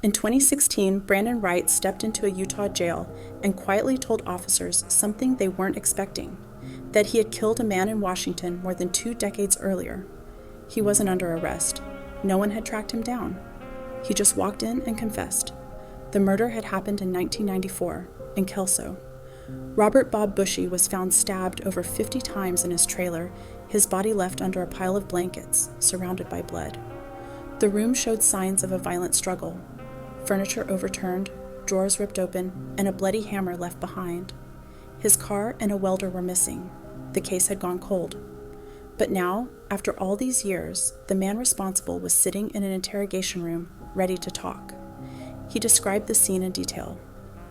In 2016, Brandon Wright stepped into a Utah jail and quietly told officers something they weren't expecting, that he had killed a man in Washington more than 2 decades earlier. He wasn't under arrest. No one had tracked him down. He just walked in and confessed. The murder had happened in 1994, in Kelso. Robert Bob Bushy was found stabbed over 50 times in his trailer, his body left under a pile of blankets, surrounded by blood. The room showed signs of a violent struggle. Furniture overturned, drawers ripped open, and a bloody hammer left behind. His car and a welder were missing. The case had gone cold. But now, after all these years, the man responsible was sitting in an interrogation room, ready to talk. He described the scene in detail.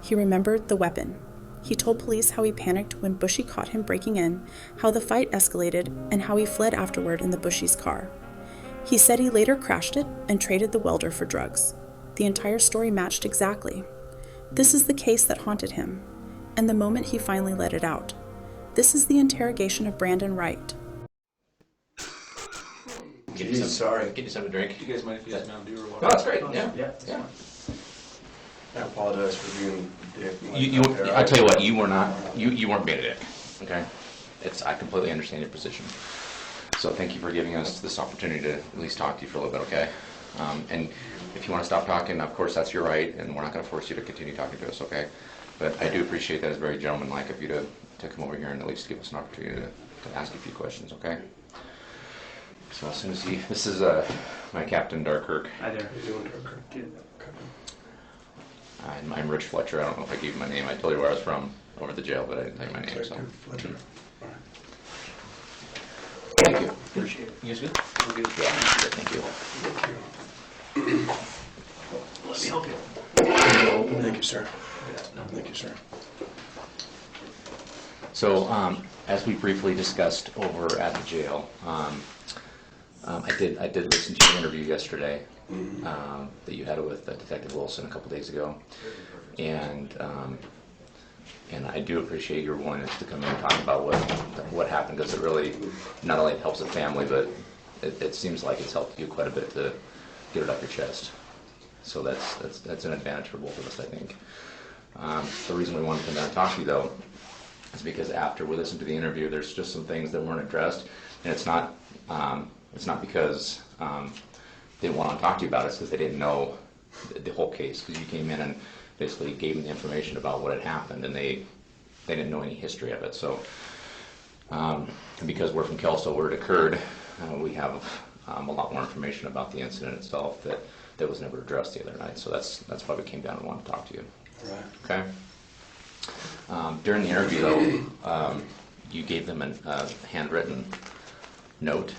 He remembered the weapon. He told police how he panicked when Bushy caught him breaking in, how the fight escalated, and how he fled afterward in the Bushy's car. He said he later crashed it and traded the welder for drugs. The entire story matched exactly. This is the case that haunted him, and the moment he finally let it out. This is the interrogation of Brandon Wright. Get you some to drink. Do you guys mind if you use Mountain Dew or water? No, that's great. Yeah. Yeah. I apologize for being a dick. I tell you what, you were not. You weren't being a dick. Okay. I completely understand your position. So thank you for giving us this opportunity to at least talk to you for a little bit. Okay. And if you want to stop talking, of course that's your right, and we're not going to force you to continue talking to us. Okay. But I do appreciate that. It's very gentlemanlike of you to come over here and at least give us an opportunity to ask you a few questions. Okay. So as soon as this is my Captain Darkkirk. Hi there. How you doing, Darkkirk? I'm Rich Fletcher. I don't know if I gave you my name. I told you where I was from over at the jail, but I didn't tell you my name. So. Fletcher. All right. Thank you. Appreciate it. You guys good? We're good. Yeah. Thank you. Let me help you. Thank you, sir. No. Thank you, sir. So, as we briefly discussed over at the jail, I did listen to your interview yesterday that you had with Detective Wilson a couple days ago, and I do appreciate your willingness to come in and talk about what happened, because it really not only helps the family, but it seems like it's helped you quite a bit to get it off your chest. So that's an advantage for both of us, I think. The reason we wanted to come down and talk to you, though, is because after we listened to the interview, there's just some things that weren't addressed, and it's not because they didn't want to talk to you about it, it's because they didn't know the whole case, because you came in and basically gave them the information about what had happened, and they didn't know any history of it. So, and because we're from Kelso, where it occurred, we have a lot more information about the incident itself that was never addressed the other night. So that's why we came down and wanted to talk to you. All right. Okay. During the interview, though, you gave them a handwritten note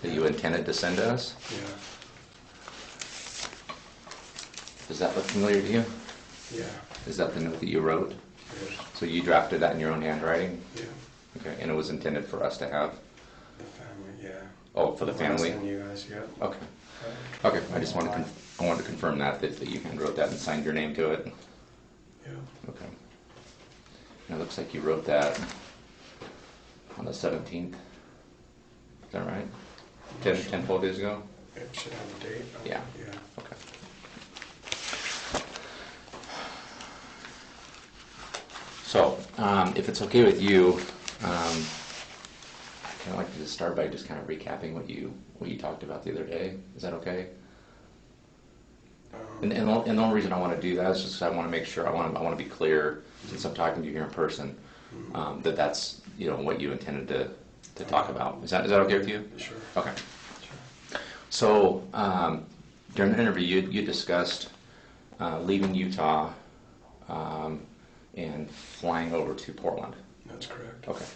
that you intended to send to us. Yeah. Does that look familiar to you? Yeah. Is that the note that you wrote? Yes. So you drafted that in your own handwriting? Yeah. Okay, and it was intended for us to have? The family, yeah. Oh, for the family? And you guys, yeah. Okay. Okay, I just wanted to confirm that you hand wrote that and signed your name to it? Yeah. Okay. And it looks like you wrote that on the 17th. Is that right? 12 days ago? It should have a date. Yeah. Yeah. Okay. So, if it's okay with you, I'd kind of like to just start by just kind of recapping what you talked about the other day. Is that okay? And the only reason I want to do that is just because I want to make sure I want to be clear, since I'm talking to you here in person, that's what you intended to talk about. Is that okay with you? Sure. Okay. Sure. So during the interview, you discussed leaving Utah and flying over to Portland. That's correct. Okay.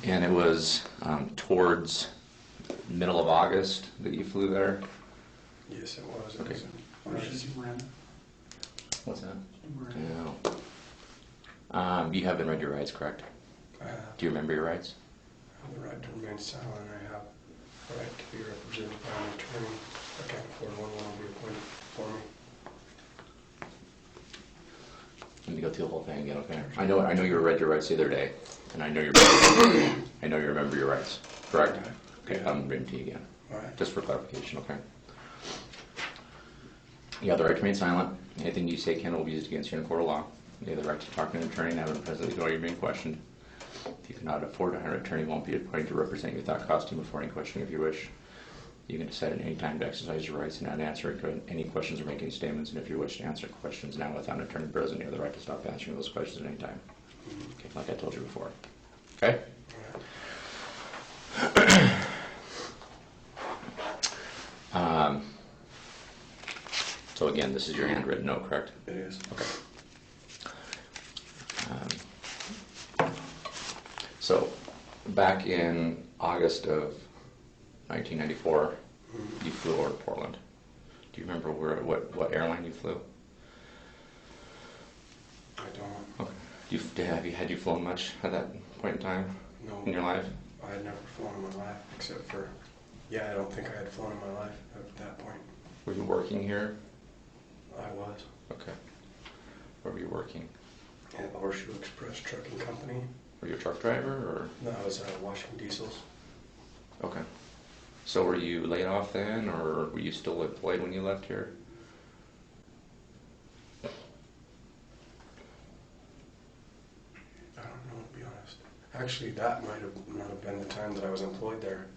And it was towards middle of August that you flew there? Yes, it was. It Okay. was in What's that? No. You haven't read your rights, correct? I have Do you remember your rights? the right to remain silent. I have the right to be represented by an attorney. I can't afford one will be appointed for me. Let me go through the whole thing again, okay? I know you read your rights the other day, and I know you remember your rights, correct? Right. Okay, Yeah. I'm reading to you again, All right. just for clarification, okay? You have the right to remain silent. Anything you say can will be used against you in a court of law. You have the right to talk to an attorney now when presently while you're being questioned. If you cannot afford to hire an attorney, won't be appointed to represent you without costume before any questioning if you wish. You can decide at any time to exercise your rights and not answer any questions or make any statements. And if you wish to answer questions now without an attorney present, you have the right to stop answering those questions at any time. Okay, like I told you before. Okay? So again, this is your handwritten note, correct? It is. Okay. So back in August of 1994, you flew over to Portland. Do you remember what airline you flew? I don't. Okay. Had you flown much at that point in time No. in your life? I had never flown in my life, except for, I don't think I had flown in my life at that point. Were you working here? I was. Okay. Where were you working? At Horseshoe Express Trucking Company. Were you a truck driver or? No, I was washing diesels. Okay. So were you laid off then, or were you still employed when you left here? I don't know, to be honest. Actually, that might have not have been the time that I was employed there,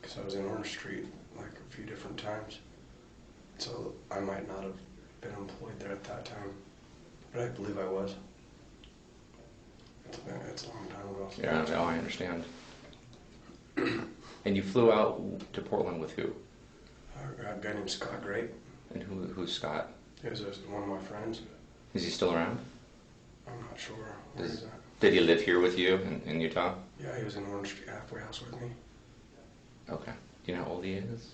because I was in Orange Street like a few different times. So I might not have been employed there at that time, but I believe I was. It's a long time ago. So Yeah, no, I understand. And you flew out to Portland with who? A guy named Scott Wright. And who's Scott? He was one of my friends. Is he still around? I'm not sure where he's at. Did he live here with you in Utah? Yeah, he was in Orange Street halfway house with me. Okay. Do you know how old he is?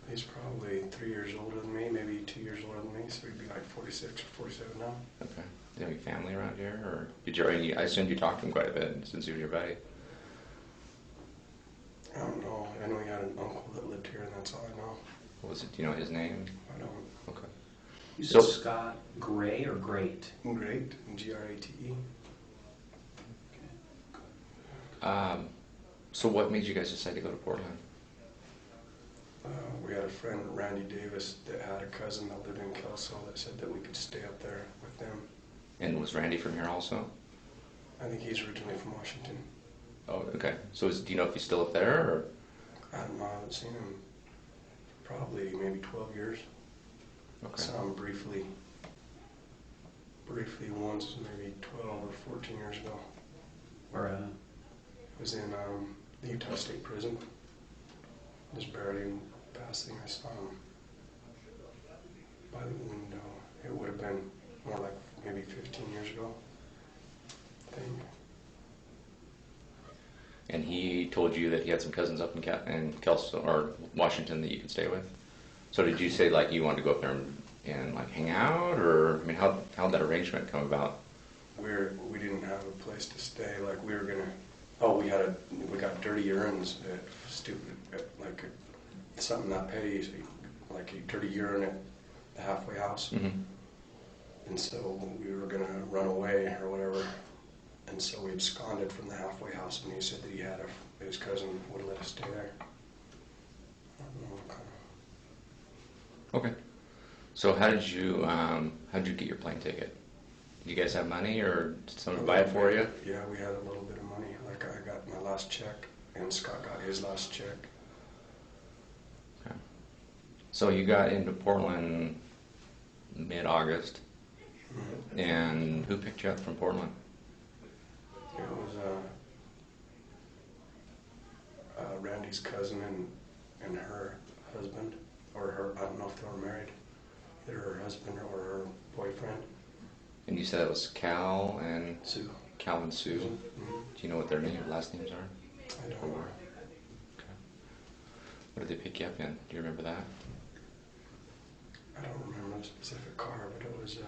He's probably 3 years older than me, maybe 2 years older than me, so he'd be like 46 or 47 now. Okay. Do you have any family around here, or did you? I assumed you talked to him quite a bit since he was your buddy. I don't know. I know he had an uncle that lived here, and that's all I know. What was it? Do you know his name? I don't. Okay. You So- said Scott Gray or Great? Great, Grate. So what made you guys decide to go to Portland? We had a friend, Randy Davis, that had a cousin that lived in Kelso that said that we could stay up there with them. And was Randy from here also? I think he's originally from Washington. Oh, okay. So do you know if he's still up there, or? I don't know. I haven't seen him probably maybe 12 years. Okay. Saw him briefly once, maybe 12 or 14 years ago. Or It was in the Utah State Prison. Just barely passing. I saw him by the window. It would have been more like maybe 15 years ago, I think. And he told you that he had some cousins up in Kelso or Washington that you could stay with. So did you say like you wanted to go up there and like hang out, or I mean how'd that arrangement come about? We didn't have a place to stay. Like we were gonna. We got dirty urines at something not petty, so like a dirty urine at the halfway house. Mm-hmm. And so we were gonna run away or whatever. And so we absconded from the halfway house, and he said that his cousin would have let us stay there. I don't know, kind of. Okay. So how did you get your plane ticket? Did you guys have money, or did someone buy it for you? Yeah, we had a little bit of money. Like I got my last check, and Scott got his last check. Okay. So you got into Portland mid-August, and who picked you up from Portland? It was Randy's cousin and her husband, or her. I don't know if they were married. Either her husband or her boyfriend. And you said it was Cal and Sue. Sue. Mhm. Do you know what their last names are? I don't know. Okay. What did they pick you up in? Do you remember that? I don't remember the specific car, but it was.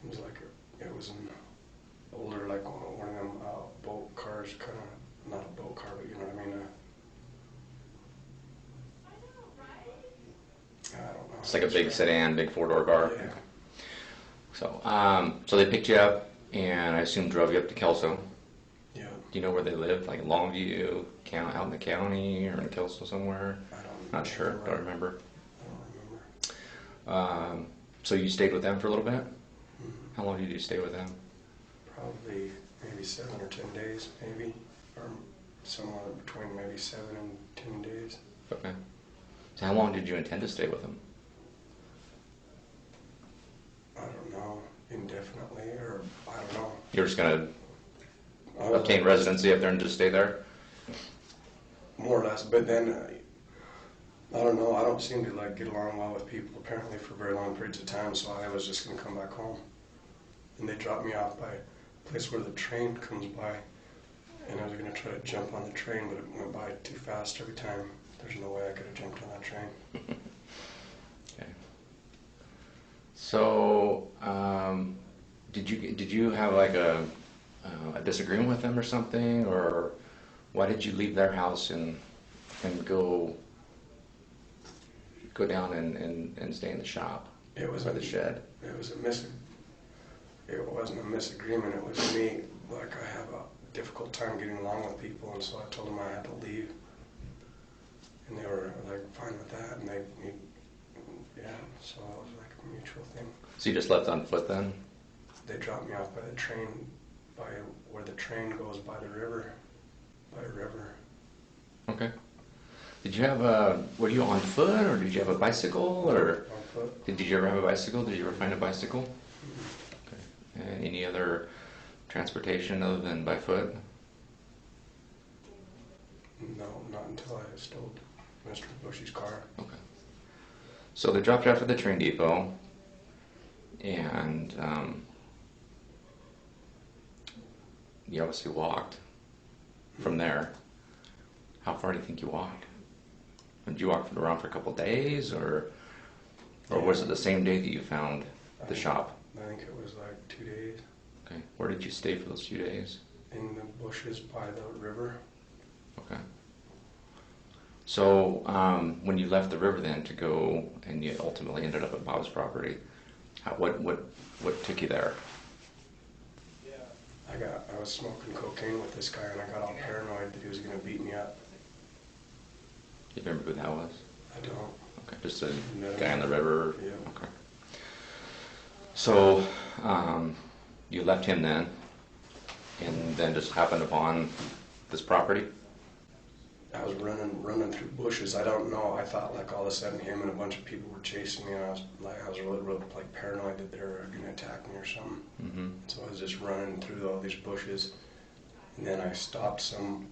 Seems like it was an older, like one of them boat cars, kind of not a boat car, but you know what I mean. I don't know. It's like a big sedan, big four-door car. Yeah. So, so they picked you up, and I assume drove you up to Kelso. Yeah. Do you know where they lived? Like Longview, out in the county, or in Kelso somewhere? I don't. Not sure. Don't remember. I don't remember. So you stayed with them for a little bit? How long did you stay with them? Probably maybe 7 or 10 days, maybe, or somewhere between maybe 7 and 10 days. Okay. So how long did you intend to stay with them? I don't know, indefinitely, or I don't know. You're just going I to was obtain residency up there and just stay there? more or less, but then I don't know. I don't seem to like get along well with people apparently for very long periods of time. So I was just gonna come back home, and they dropped me off by a place where the train comes by, and I was gonna try to jump on the train, but it went by too fast every time. There's no way I could have jumped on that train. Okay. So, did you have like a disagreement with them or something, or why did you leave their house and go down and stay in the shop? It was or the shed? It was It wasn't a misagreement. It was me. Like I have a difficult time getting along with people, and so I told them I had to leave, and they were like fine with that, and yeah. So it was like a mutual thing. So you just left on foot then? They dropped me off by the train, by where the train goes by the river, by a river. Okay. Did you have were you on foot, or did you have a bicycle, or On foot. did you ever have a bicycle? Did you ever find a bicycle? Okay. And any other transportation other than by foot? No, not until I stole Mr. Bushy's car. Okay. So they dropped you off at the train depot, and you obviously walked from there. How far do you think you walked? Did you walk around for a couple of days, or was it the same day that you found the shop? I think it was like 2 days. Okay. Where did you stay for those few days? In the bushes by the river. Okay. So when you left the river then to go, and you ultimately ended up at Bob's property, what took you there? I was smoking cocaine with this guy, and I got all paranoid that he was going to beat me up. Do you remember who that was? I don't. Okay, just a No. guy on the river? Yeah. Okay. So you left him then, and then just happened upon this property? I was running through bushes. I don't know. I thought like all of a sudden him and a bunch of people were chasing me, and I was really like paranoid that they were going to attack me or something. Mm-hmm. So I was just running through all these bushes, and then I stopped somewhere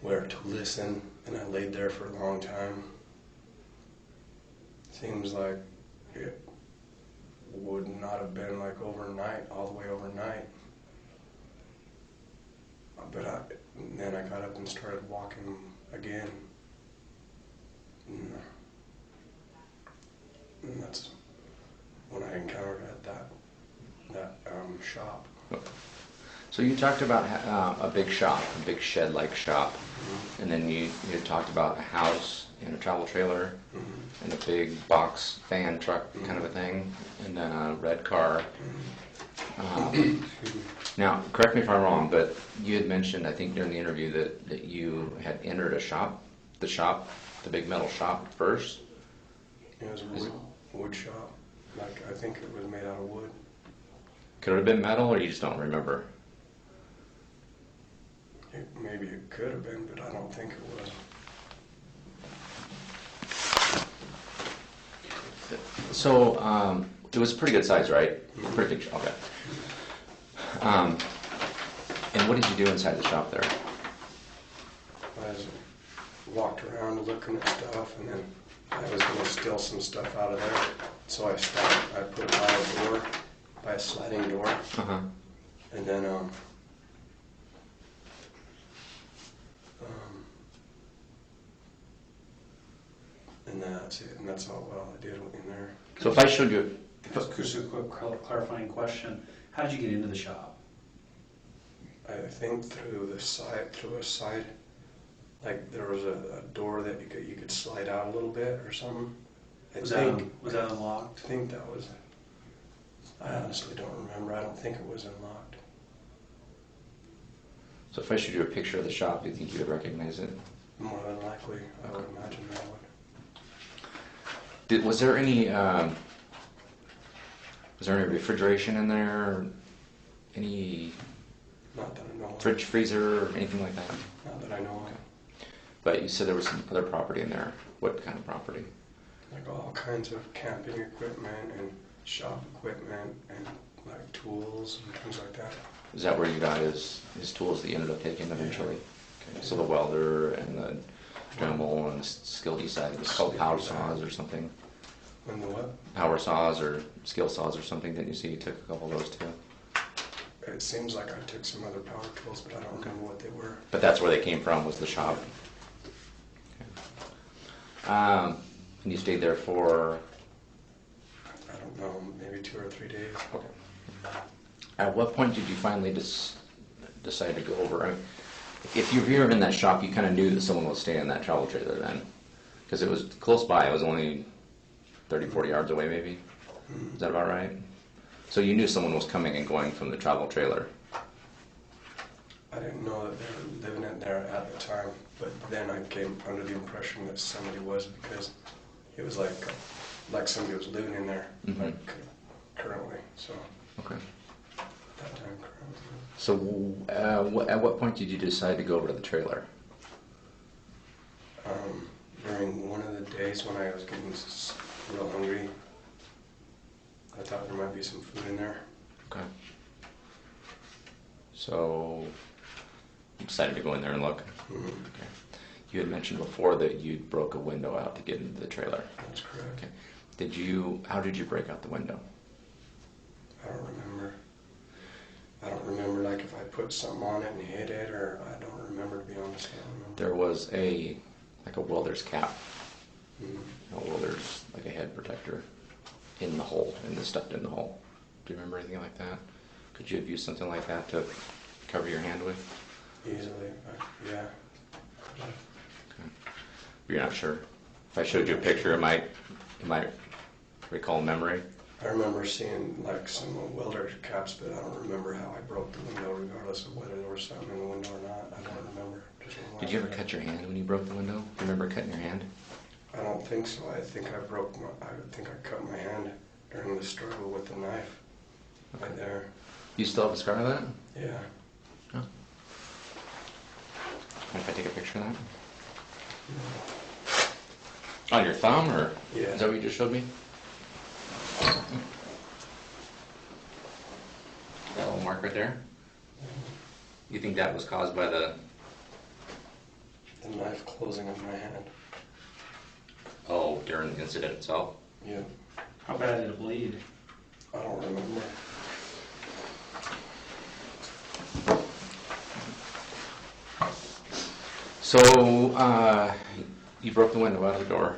to listen, and I laid there for a long time. Seems like it would not have been like overnight, all the way overnight. But then I got up and started walking again. And that's when I encountered that shop. So you talked about a big shop, a big shed-like shop, and then you talked about a house and a travel trailer, and a big box van truck kind of a thing, and then a red car. Now, correct me if I'm wrong, but you had mentioned, I think during the interview, that you had entered the big metal shop first. It was a wood shop. Like I think it was made out of wood. Could it have been metal, or you just don't remember? Maybe it could have been, but I don't think it was. So it was a pretty good size, right? Pretty big shop, okay. And what did you do inside the shop there? I just walked around looking at stuff, and then I was going to steal some stuff out of there. So I stopped. I put it by a door, by a sliding door, Uh-huh. and then and that's it. And that's all well I did in there. So if I showed you, Just a quick clarifying question. How did you get into the shop? I think through a side, like there was a door that you could slide out a little bit or something. Was that unlocked? I think that was. I honestly don't remember. I don't think it was unlocked. so if I showed you a picture of the shop, do you think you would recognize it? More than likely, I would imagine I would. Was there any refrigeration in there? Any Not that I know of. fridge, freezer, or anything like that? Not that I know of. But you said there was some other property in there. What kind of property? Like all kinds of camping equipment and shop equipment and like tools and things like that. Is that where you got his tools that you ended up taking eventually? Okay. So the welder and the Dremel and the Skilty side, it's called power saws or something. And the what? Power saws or skill saws or something. Didn't you see you took a couple of those too? It seems like I took some other power tools, but I don't remember what they were. But that's where they came from, was the shop. Okay. And you stayed there for? I don't know, maybe 2 or 3 days. Okay. At what point did you finally decide to go over? I mean, if you were in that shop, you kind of knew that someone was staying in that travel trailer then, because it was close by. It was only 30, 40 yards away, maybe. Is that about right? So you knew someone was coming and going from the travel trailer. I didn't know that they were living in there at the time, but then I came under the impression that somebody was, because it was like somebody was living in there, like currently. So Okay. that time currently. So at what point did you decide to go over to the trailer? During one of the days when I was getting real hungry, I thought there might be some food in there. Okay. So you decided to go in there and look? Mm-hmm. Okay. You had mentioned before that you broke a window out to get into the trailer. That's correct. Okay. How did you break out the window? I don't remember. I don't remember, like, if I put something on it and hit it, or I don't remember, to be honest. I don't know. There was a welder's cap, Mhm. a welder's, like a head protector in the hole, stuffed in the hole. Do you remember anything like that? Could you have used something like that to cover your hand with? Easily, yeah. Okay. You're not sure? If I showed you a picture, it might recall memory. I remember seeing, like, some welder caps, but I don't remember how I broke the window, regardless of whether there was something in the window or not. I don't remember. Did you ever cut your hand when you broke the window? Do you remember cutting your hand? I don't think so. I think I cut my hand during the struggle with the knife. Okay. Right there. You still have a scar of that? Yeah. No. Mind if I take a picture of that? On your thumb, or Yeah. is that what you just showed me? That little mark right there? You think that was caused by the... The knife closing on my hand. Oh, during the incident itself? Yeah. How bad did it bleed? I don't remember. So, you broke the window out of the door,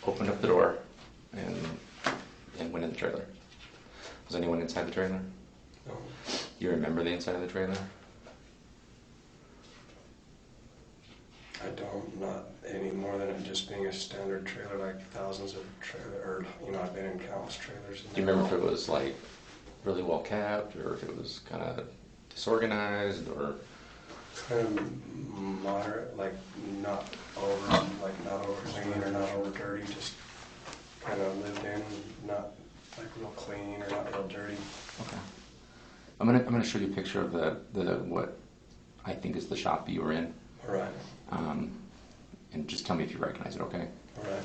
opened up the door, and went in the trailer. Was anyone inside the trailer? No. You remember the inside of the trailer? I don't, not any more than it just being a standard trailer, like thousands of I've been in countless trailers. Do you remember if it was like really well kept, or if it was kind of disorganized, or? Kind of moderate, like not over clean or not over dirty, just kind of lived in, not like real clean or not real dirty. Okay. I'm gonna show you a picture of the what I think is the shop you were in. All right. And just tell me if you recognize it, okay? All right.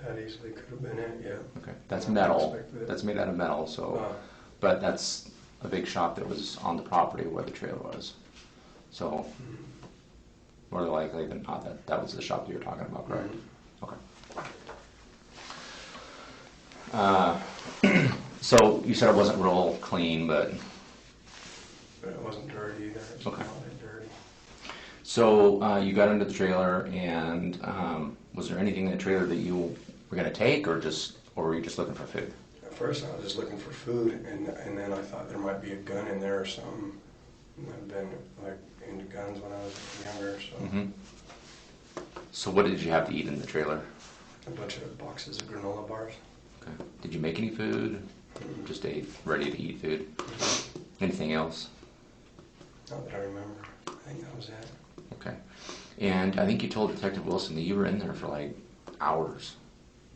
That easily could have been it, yeah. Okay. That's I metal. expected it. That's made out of metal, so. But that's a big shop that was on the property where the trailer was. So, more likely than not, that was the shop that you were talking about, correct? Okay. So you said it wasn't real clean, but it wasn't dirty either. It was Okay. not that dirty. so you got into the trailer, and was there anything in the trailer that you were going to take, or were you just looking for food? At first I was just looking for food, and then I thought there might be a gun in there or something. And I've been like into guns when I was younger, so Mm-hmm. So what did you have to eat in the trailer? a bunch of boxes of granola bars. Okay. Did you make any food? Just ate ready-to-eat food? Anything else? Not that I remember. I think that was it. Okay. And I think you told Detective Wilson that you were in there for like hours.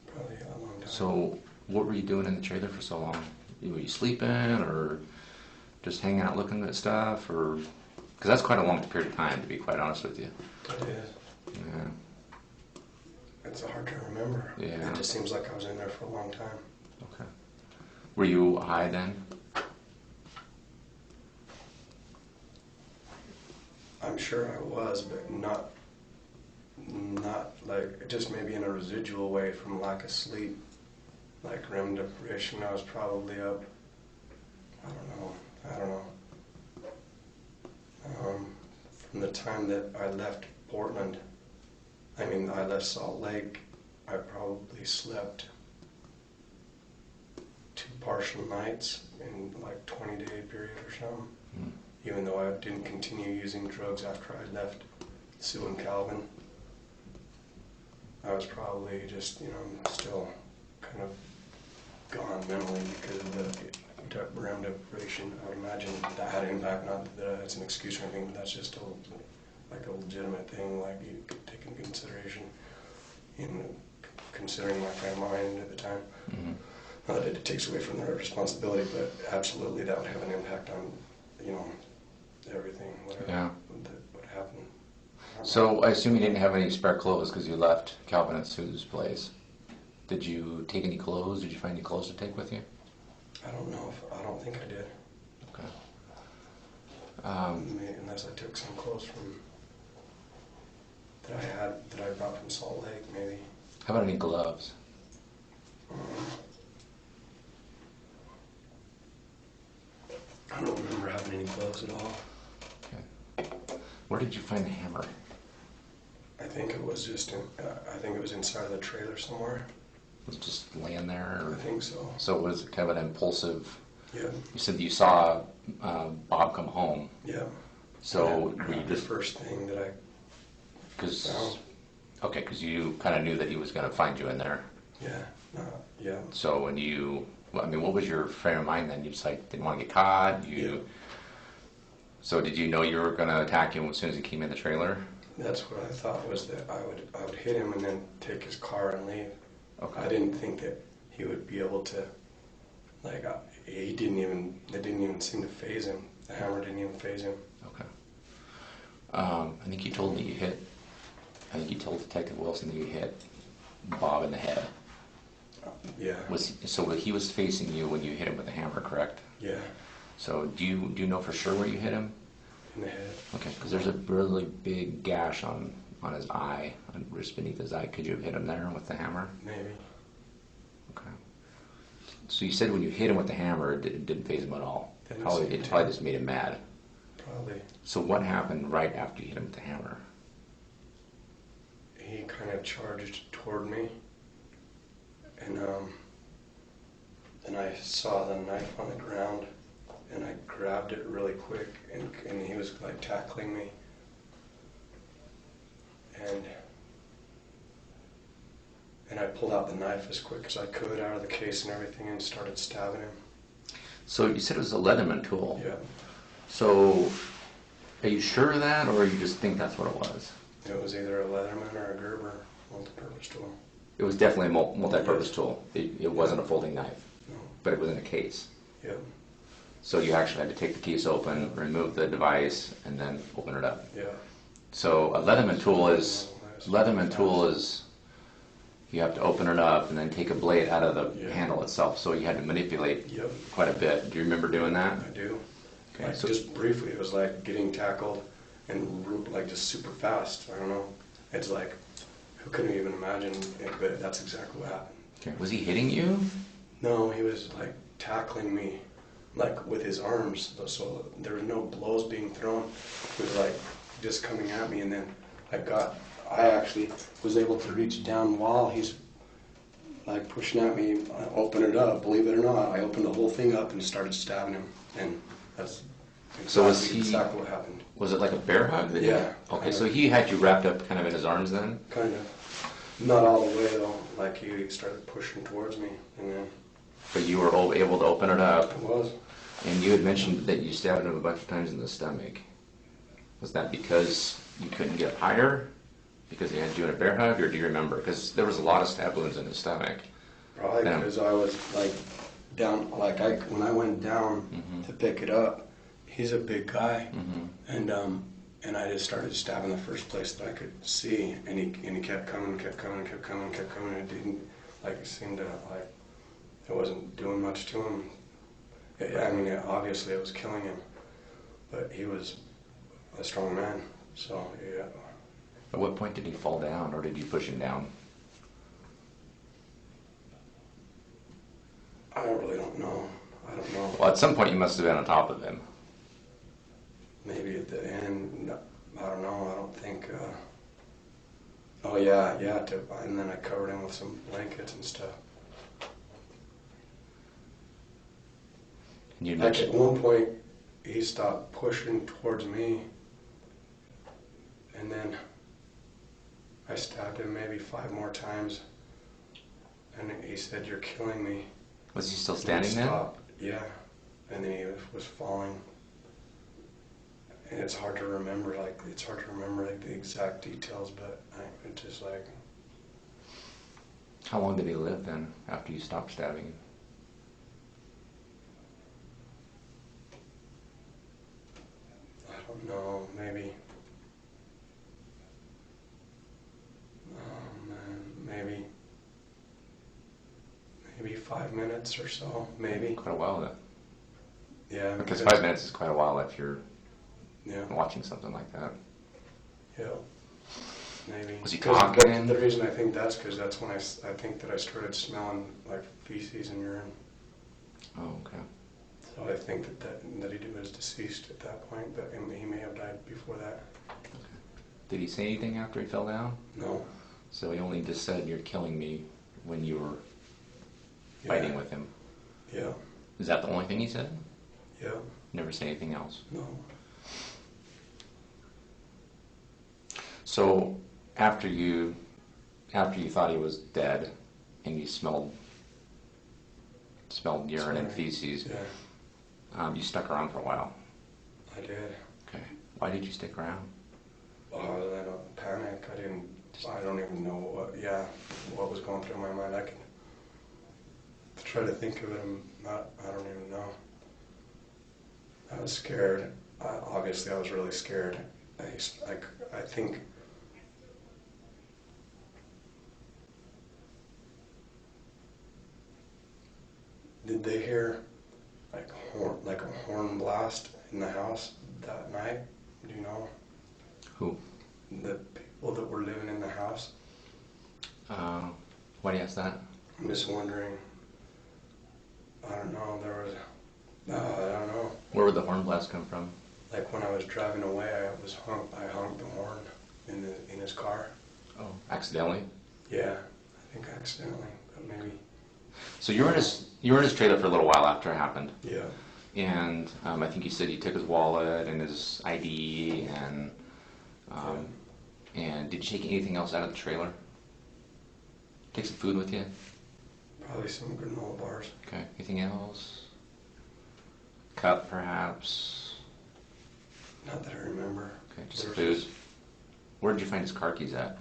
Probably a long time. So what were you doing in the trailer for so long? Were you sleeping or just hanging out looking at stuff? Or because that's quite a long period of time, to be quite honest with you. It is. Yeah. It's hard to remember. Yeah. It just seems like I was in there for a long time. Okay. Were you high then? I'm sure I was, but not like, just maybe in a residual way from lack of sleep. Like REM deprivation, I was probably up. I don't know. From the time that I left Portland, I left Salt Lake, I probably slept 2 partial nights in like 20-day period or something. Mm. Even though I didn't continue using drugs after I left Sue and Calvin. I was probably just, still kind of gone mentally because of the REM deprivation. I would imagine that had an impact, not that it's an excuse or anything, but that's just a legitimate thing, like you could take into consideration in considering my frame of mind at the time. Mm-hmm. Not that it takes away from their responsibility, but absolutely that would have an impact on, everything, whatever that would happen. So I assume you didn't have any spare clothes because you left Calvin and Sue's place. Did you take any clothes? Did you find any clothes to take with you? I don't think I did. Okay. Unless I took some clothes that I brought from Salt Lake, maybe. How about any gloves? I don't remember having any clothes at all. Okay. Where did you find the hammer? I think it was inside of the trailer somewhere. Was it just laying there? Or? I think so. So it was kind of an impulsive. Yeah. You said you saw Bob come home. Yeah. So were you the just first thing that I found? Okay, because you kind of knew that he was going to find you in there. Yeah. Yeah. So what was your frame of mind then? You just didn't want to get caught. Yeah. So did you know you were going to attack him as soon as he came in the trailer? That's what I thought, was that I would hit him and then take his car and leave. Okay. I didn't think that he would be able to, it didn't even seem to faze him. The hammer didn't even faze him. Okay. I think you told told Detective Wilson that you hit Bob in the head. Yeah. So he was facing you when you hit him with the hammer, correct? Yeah. So do you know for sure where you hit him? In the head. Okay, because there's a really big gash on his eye, just beneath his eye. Could you have hit him there with the hammer? Maybe. Okay. So you said when you hit him with the hammer, it didn't faze him at all. It probably just made him mad. Probably. So what happened right after you hit him with the hammer? He kind of charged toward me, and I saw the knife on the ground, and I grabbed it really quick, and he was tackling me, and I pulled out the knife as quick as I could out of the case and everything and started stabbing him. So you said it was a Leatherman tool. Yeah. So are you sure of that, or you just think that's what it was? It was either a Leatherman or a Gerber multi-purpose tool. It was definitely a multi-purpose tool. It wasn't a folding knife, No. but it was in a case. Yeah. So you actually had to take the case open, remove the device, and then open it up. Yeah. So a Leatherman tool is you have to open it up and then take a blade out of the handle itself. So you had to manipulate quite a bit. Do you remember doing that? I do. Okay. Just briefly, it was like getting tackled and just super fast. I don't know. It's like, who couldn't even imagine it, but that's exactly what happened. Okay. Was he hitting you? No, he was tackling me, with his arms. So there were no blows being thrown. He was just coming at me, and then I actually was able to reach down while he's pushing at me. I opened it up, believe it or not. I opened the whole thing up and started stabbing him, and that's exactly what happened. Was it like a bear hug? Yeah. Okay, so he had you wrapped up kind of in his arms then? Kind of. Not all the way though. He started pushing towards me, and then. But you were able to open it up. I was. And you had mentioned that you stabbed him a bunch of times in the stomach. Was that because you couldn't get up higher because they had you in a bear hug, or do you remember? Because there was a lot of stab wounds in his stomach. Probably because I was like down, like when I went down to pick it up, he's a big guy, and I just started stabbing the first place that I could see, and he kept coming. It didn't it seemed to it wasn't doing much to him. Obviously it was killing him, but he was a strong man, so yeah. At what point did he fall down, or did you push him down? I really don't know. I don't know. Well, at some point you must have been on top of him. Maybe at the end, no, I don't know. I don't think. Oh yeah. And then I covered him with some blankets and stuff. And you Like mentioned at one point, he stopped pushing towards me, and then I stabbed him maybe 5 more times, and he said, "You're killing me." was he still And standing he there? stopped. Yeah, and then he was falling. And it's hard to remember, the exact details, but it's just like. How long did he live then after you stopped stabbing him? I don't know, maybe. Maybe 5 minutes or so, maybe. Quite a while then. Yeah. Because 5 minutes is quite a while if you're Yeah. watching something like that. Yeah. Maybe. Was he 'Cause talking? The reason I think that's because that's when I think that I started smelling like feces and urine. Oh, okay. So I think that he was deceased at that point, but he may have died before that. Did he say anything after he fell down? No. So he only just said, "You're killing me," when you were Yeah. fighting with him. Yeah. Is that the only thing he said? Yeah. Never say anything else? No. So after you thought he was dead and you smelled urine and Sorry. feces, Yeah. you stuck around for a while. I did. Okay. Why did you stick around? I don't panic. I don't even know what was going through my mind. I can try to think of it. I don't even know. I was scared. Obviously, I was really scared. I think. Did they hear like a horn blast in the house that night? Do you know? Who? The people that were living in the house. Why do you ask that? I'm just wondering. I don't know. I don't know. Where would the horn blast come from? Like when I was driving away, I honked the horn in his car. Oh, accidentally? Yeah, I think accidentally, but maybe. So you were in his trailer for a little while after it happened. Yeah. And I think you said he took his wallet and his ID and did you take anything else out of the trailer? Take some food with you? Probably some granola bars. Okay. Anything else? Cup, perhaps? Not that I remember. Okay, just There food. was Where did you find his car keys at?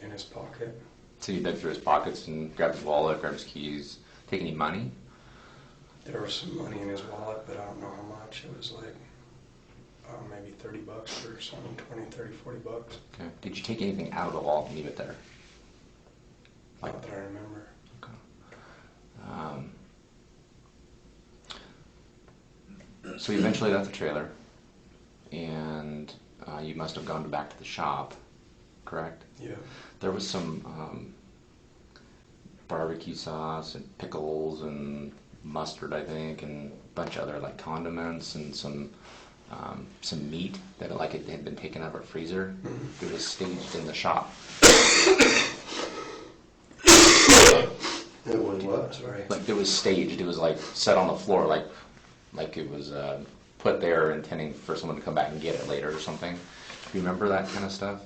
in his pocket. So you dug through his pockets and grabbed his wallet, grabbed his keys. Take any money? There was some money in his wallet, but I don't know how much. It was like maybe $30 or something, 20, 30, $40. Okay. Did you take anything out of the wallet and leave it there? Not that I remember. Okay. So you eventually left the trailer, and you must have gone back to the shop, correct? Yeah. There was some barbecue sauce and pickles and mustard, I think, and a bunch of other like condiments and some meat that it had been taken out of a freezer. Mm-hmm. It was staged in the shop. It was what? Sorry. Like it was staged. It was like set on the floor, like it was put there intending for someone to come back and get it later or something. Do you remember that kind of stuff?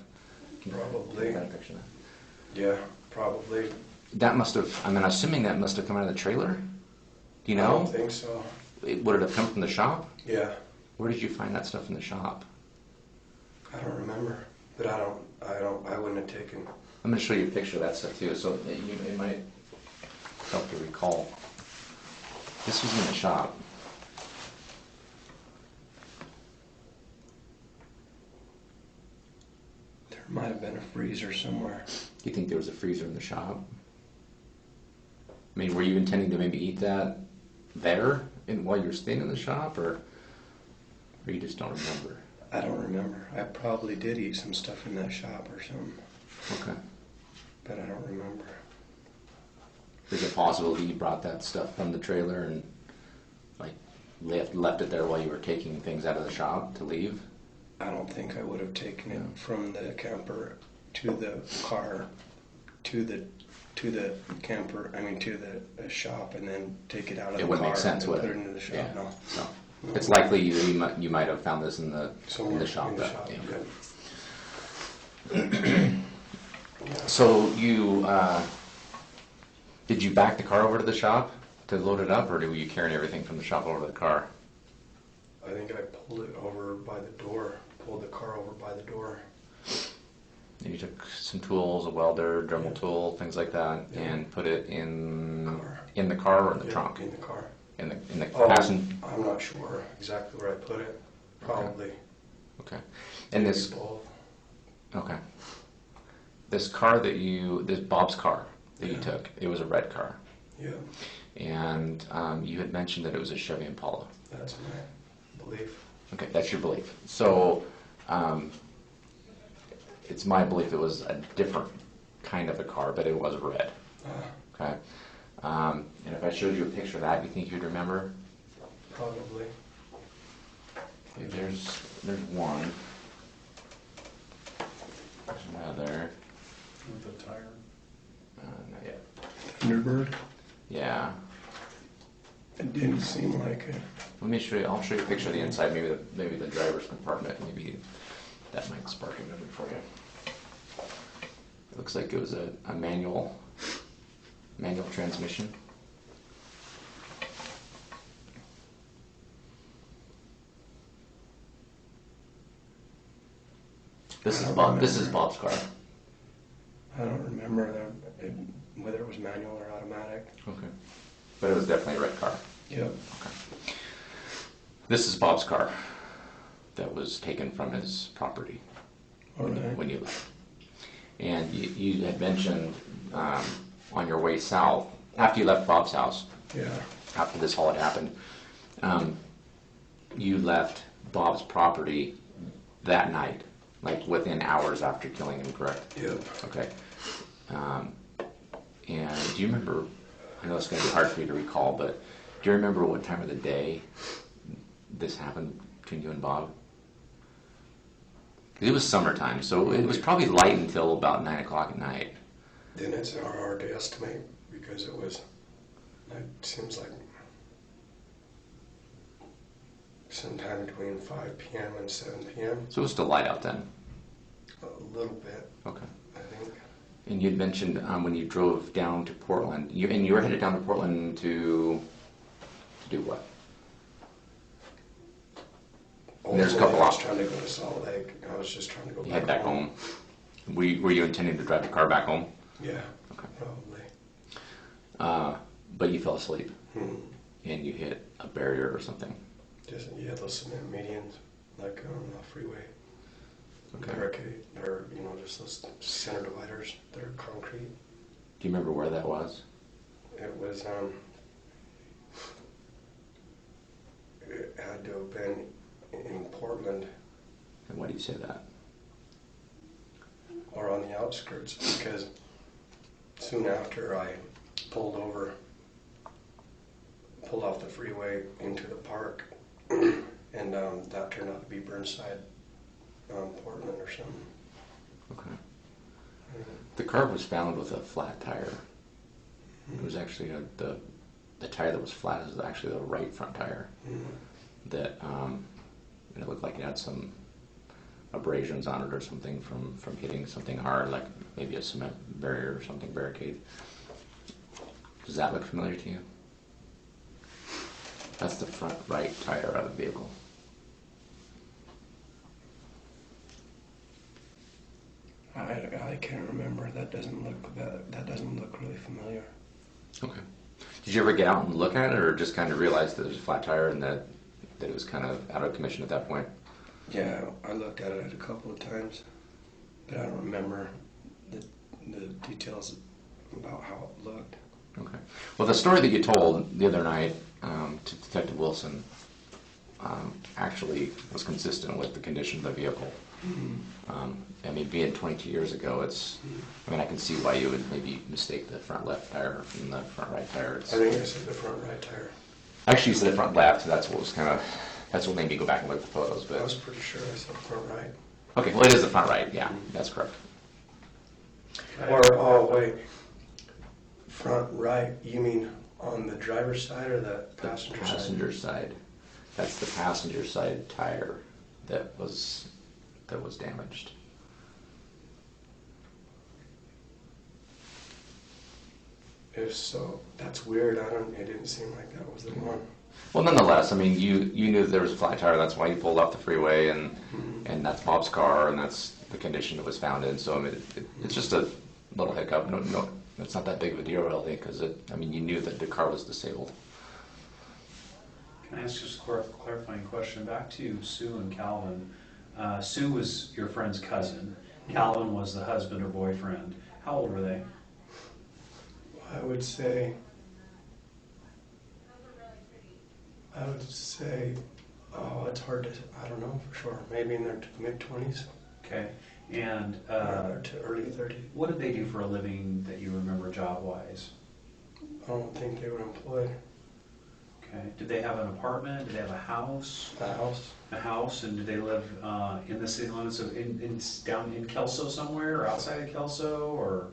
Probably. Can you picture that? Yeah, probably. That must have. I mean, assuming that must have come out of the trailer. Do you know? I don't think so. Would it have come from the shop? Yeah. Where did you find that stuff in the shop? I don't remember, but I wouldn't have taken. I'm going to show you a picture of that stuff too, so that it might help you recall. This was in the shop. There might have been a freezer somewhere. Do you think there was a freezer in the shop? I mean, were you intending to maybe eat that there while you were staying in the shop, or you just don't remember? I don't remember. I probably did eat some stuff in that shop or something, Okay. but I don't remember. Is it possible that you brought that stuff from the trailer and like left it there while you were taking things out of the shop to leave? I don't think I would have taken it from the camper to the car, to the camper. I mean, to the shop, and then take it out of the car. It wouldn't make sense, and would put it? it into the shop. Yeah. No. So No. it's likely you might have found this in the shop. In the shop. Yeah. Yeah. So you did you back the car over to the shop to load it up, or were you carrying everything from the shop over to the car? I think I pulled it over by the door. Pulled the car over by the door. And you took some tools, a welder, Dremel Yeah. tool, things like that, Yeah. and put it in Car. the car or in the Yeah, trunk? in the car. In the Oh, passenger. I'm not sure exactly where I put it. Probably. Okay. And this Both. okay. This car this Bob's car that you Yeah. took, it was a red car, Yeah, and you had mentioned that it was a Chevy Impala. that's my belief. Okay, that's your belief. So, it's my belief it was a different kind of a car, but it was red. Okay. And if I showed you a picture of that, you think you'd remember? Probably. Okay, there's one. There's another. With the tire. Not yet. Thunderbird? Yeah. It didn't seem like it. Let me show you. I'll show you a picture of the inside. Maybe the driver's compartment. Maybe that might spark a memory for you. It looks like it was a manual transmission. This is Bob's car. I don't remember whether it was manual or automatic. Okay. But it was definitely a red car. Yep. Okay. This is Bob's car that was taken from his property when you left. And you had mentioned on your way south, after you left Bob's house, Yeah. after this all had happened, you left Bob's property that night, like within hours after killing him, correct? Yep. Okay. And do you remember, I know it's going to be hard for you to recall, but do you remember what time of the day this happened between you and Bob? 'Cause it was summertime, so it was probably light until about 9 o'clock at night. Then it's hard to estimate because it seems like sometime between 5 p.m. and 7 p.m. So it was still light out then. A little bit, Okay. I think. And you'd mentioned when you drove down to Portland, you were headed down to Portland to do what? There's a couple I was options. trying to go to Salt Lake. I was just trying to go You head back home. Were you intending to drive the car back home? Yeah, Okay. probably. But you fell asleep Hmm. and you hit a barrier or something. Just, yeah, those cement medians, like on the freeway. Okay. Barricade, or, just those center dividers that are concrete. Do you remember where that was? It was, it had to have been in Portland And why do you say that? or on the outskirts, because soon after I pulled off the freeway into the park, and that turned out to be Burnside, Portland or something. Okay. The car was found with a flat tire. It was actually the tire that was flat is actually the right front tire. That it looked like it had some abrasions on it or something from hitting something hard, like maybe a cement barrier or something, barricade. Does that look familiar to you? That's the front right tire of the vehicle. can't remember. That doesn't look really familiar. Okay. Did you ever get out and look at it, or just kind of realize that it was a flat tire and that it was kind of out of commission at that point? Yeah, I looked at it a couple of times, but I don't remember the details about how it looked. Okay. Well, the story that you told the other night to Detective Wilson actually was consistent with the condition of the vehicle. I mean, being 22 years ago, I mean, I can see why you would maybe mistake the front left tire from the front right tire. I think I said the front right tire. Actually, you said the front left. That's what made me go back and look at the photos. But I was pretty sure I said front right. okay, well, it is the front right. Yeah, that's correct. Oh wait, front right. You mean on the driver's side or the passenger side? Passenger side. That's the passenger side tire that was damaged. If so, that's weird. It didn't seem like that was the one. Well, nonetheless, I mean, you knew that there was a flat tire. That's why you pulled off the freeway, and that's Bob's car, and that's the condition it was found in. So I mean, it's just a little hiccup. No, it's not that big of a deal, really, because I mean, you knew that the car was disabled. Can I ask just a clarifying question? Back to Sue and Calvin. Sue was your friend's cousin. Calvin was the husband or boyfriend. How old were they? I would say, oh, it's hard to, I don't know for sure. Maybe in their mid-20s. Okay. And to early 30s. what did they do for a living that you remember job-wise? I don't think they were employed. Okay. Did they have an apartment? Did they have a house? A house. A house, and did they live in the city limits of down in Kelso somewhere, or outside of Kelso, or?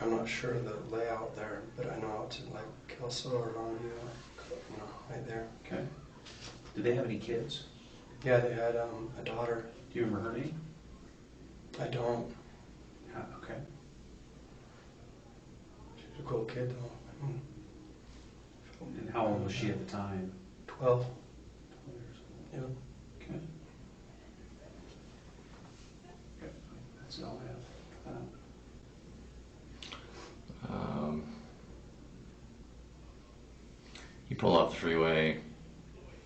I'm not sure the layout there, but I know it's in like Kelso or Longview, right there. Okay. Did they have any kids? Yeah, they had a daughter. Do you remember her name? I don't. Okay. She's a cool kid though. And how old was she at the time? 12. 12 years old. Yeah. Okay. Okay. That's all I have. You pulled off the freeway,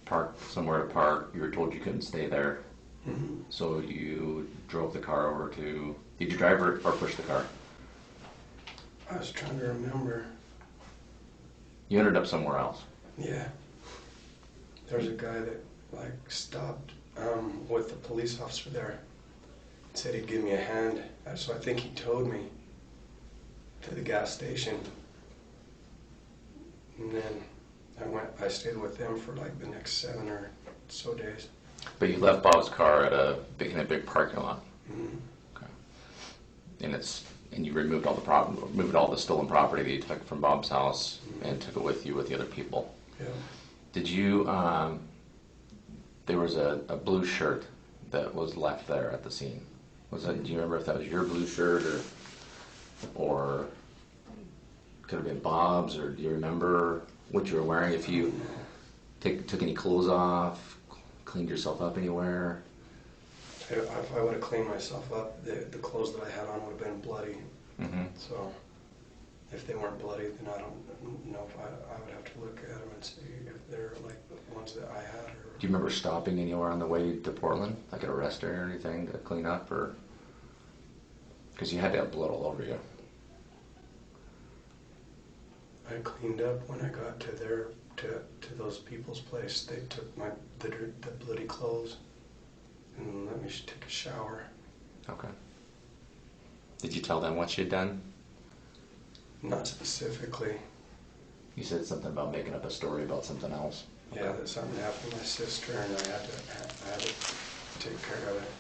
parked somewhere to park. You were told you couldn't stay there, so you drove the car over to. Did you drive or push the car? I was trying to remember. You ended up somewhere else. Yeah. There's a guy that stopped with the police officer there. Said he'd give me a hand, so I think he towed me to the gas station. And then I stayed with them for like the next 7 or so days. But you left Bob's car in a big parking lot. Mm-hmm. Okay. And you removed all the stolen property that you took from Bob's house and took it with you with the other people. Yeah. Did you? There was a blue shirt that was left there at the scene. Do you remember if that was your blue shirt or could have been Bob's, or do you remember what you were wearing? If you took any clothes off, cleaned yourself up anywhere? If I would have cleaned myself up, the clothes that I had on would have been bloody. Mm-hmm. So if they weren't bloody, then I don't know if I would have to look at them and see if they're like the ones that I had. Do you remember stopping anywhere on the way to Portland, like at a rest area or anything, to clean up, or because you had to have blood all over you? I cleaned up when I got to those people's place. They took the bloody clothes and let me take a shower. Okay. Did you tell them what you'd done? Not specifically. You said something about making up a story about something else. Yeah, that something happened to my sister, and I had to take care of it.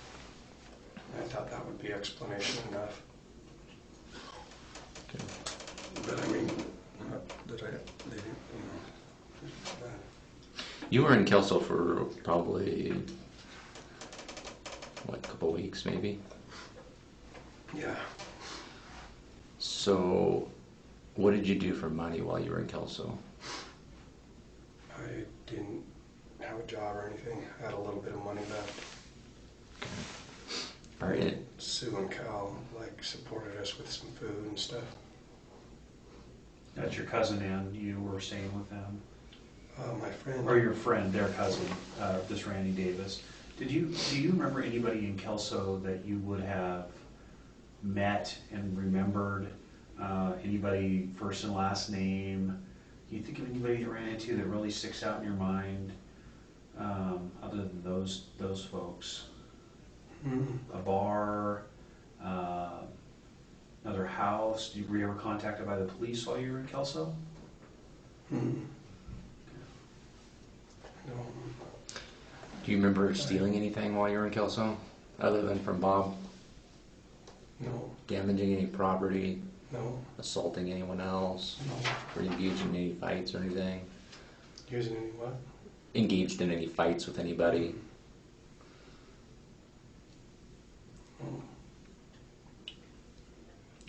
And I thought that would be explanation enough. Okay. But I mean, not that they didn't, You were in Kelso for probably, a couple of weeks maybe? Yeah. So, what did you do for money while you were in Kelso? I didn't have a job or anything. I had a little bit of money left. Okay. All right. Sue and Cal like supported us with some food and stuff. That's your cousin and you were staying with them? My friend. Or your friend, their cousin, this Randy Davis. Do you remember anybody in Kelso that you would have met and remembered? Anybody first and last name? Do you think of anybody that ran into that really sticks out in your mind, other than those folks? A bar, another house? Were you ever contacted by the police while you were in Kelso? No. Do you remember stealing anything while you were in Kelso, other than from Bob? No. Damaging any property? No. Assaulting anyone else? No. Were you engaged in any fights or anything? Using any what? Engaged in any fights with anybody? No.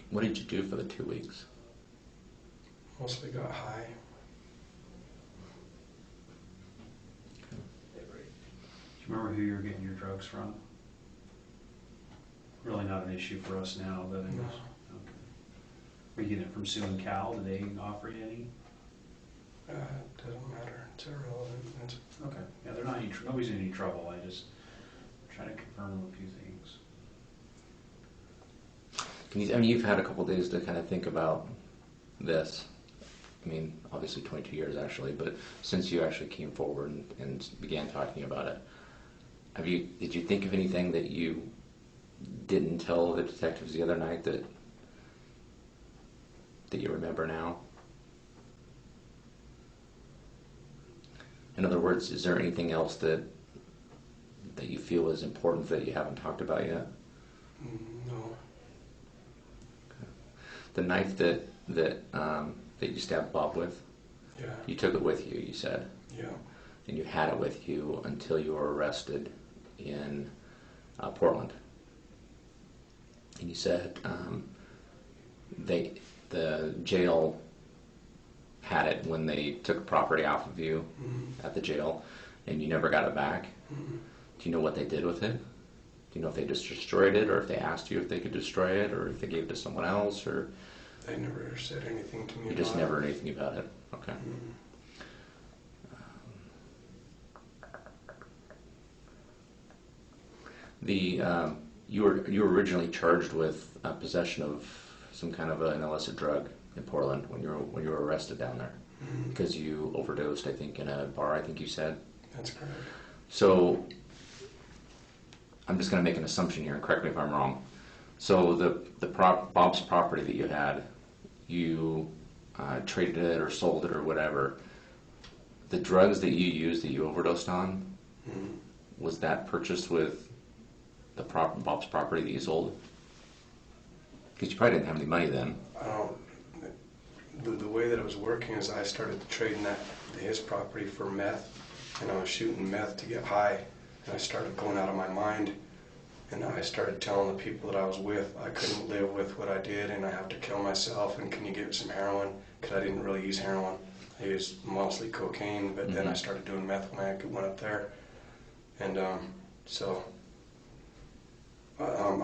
What did you do for the 2 weeks? Mostly got high. Do you remember who you were getting your drugs from? Really not an issue for us now, but I guess. No. Okay. Were you getting it from Sue and Cal? Did they offer you any? Doesn't matter. It's irrelevant. It's, Okay. Yeah, they're not nobody's in any trouble. I just trying to confirm a few things. I mean, you've had a couple days to kind of think about this. I mean, obviously 22 years actually, but since you actually came forward and began talking about it, did you think of anything that you didn't tell the detectives the other night that you remember now? In other words, is there anything else that you feel is important that you haven't talked about yet? no. Okay. The knife that you stabbed Bob with, Yeah. you took it with you, you said, Yeah. and you had it with you until you were arrested in Portland. And you said the jail had it when they took property off of you at the jail, and you never got it back. Do you know what they did with it? Do you know if they just destroyed it, or if they asked you if they could destroy it, or if they gave it to someone else, or They never said anything to me you about just it. never heard anything about it? Okay. You were originally charged with possession of some kind of an illicit drug in Portland when you were arrested down there because you overdosed, I think, in a bar. I think you said. That's correct. So I'm just going to make an assumption here, and correct me if I'm wrong. So Bob's property that you had, you traded it or sold it or whatever. The drugs that you used that you overdosed on, was that purchased with Bob's property that you sold? Because you probably didn't have any money then. The way that it was working is I started trading his property for meth, and I was shooting meth to get high, and I started going out of my mind, and I started telling the people that I was with I couldn't live with what I did, and I have to kill myself, and can you give me some heroin? Because I didn't really use heroin. I used mostly cocaine, but then I started doing meth when I went up there, and I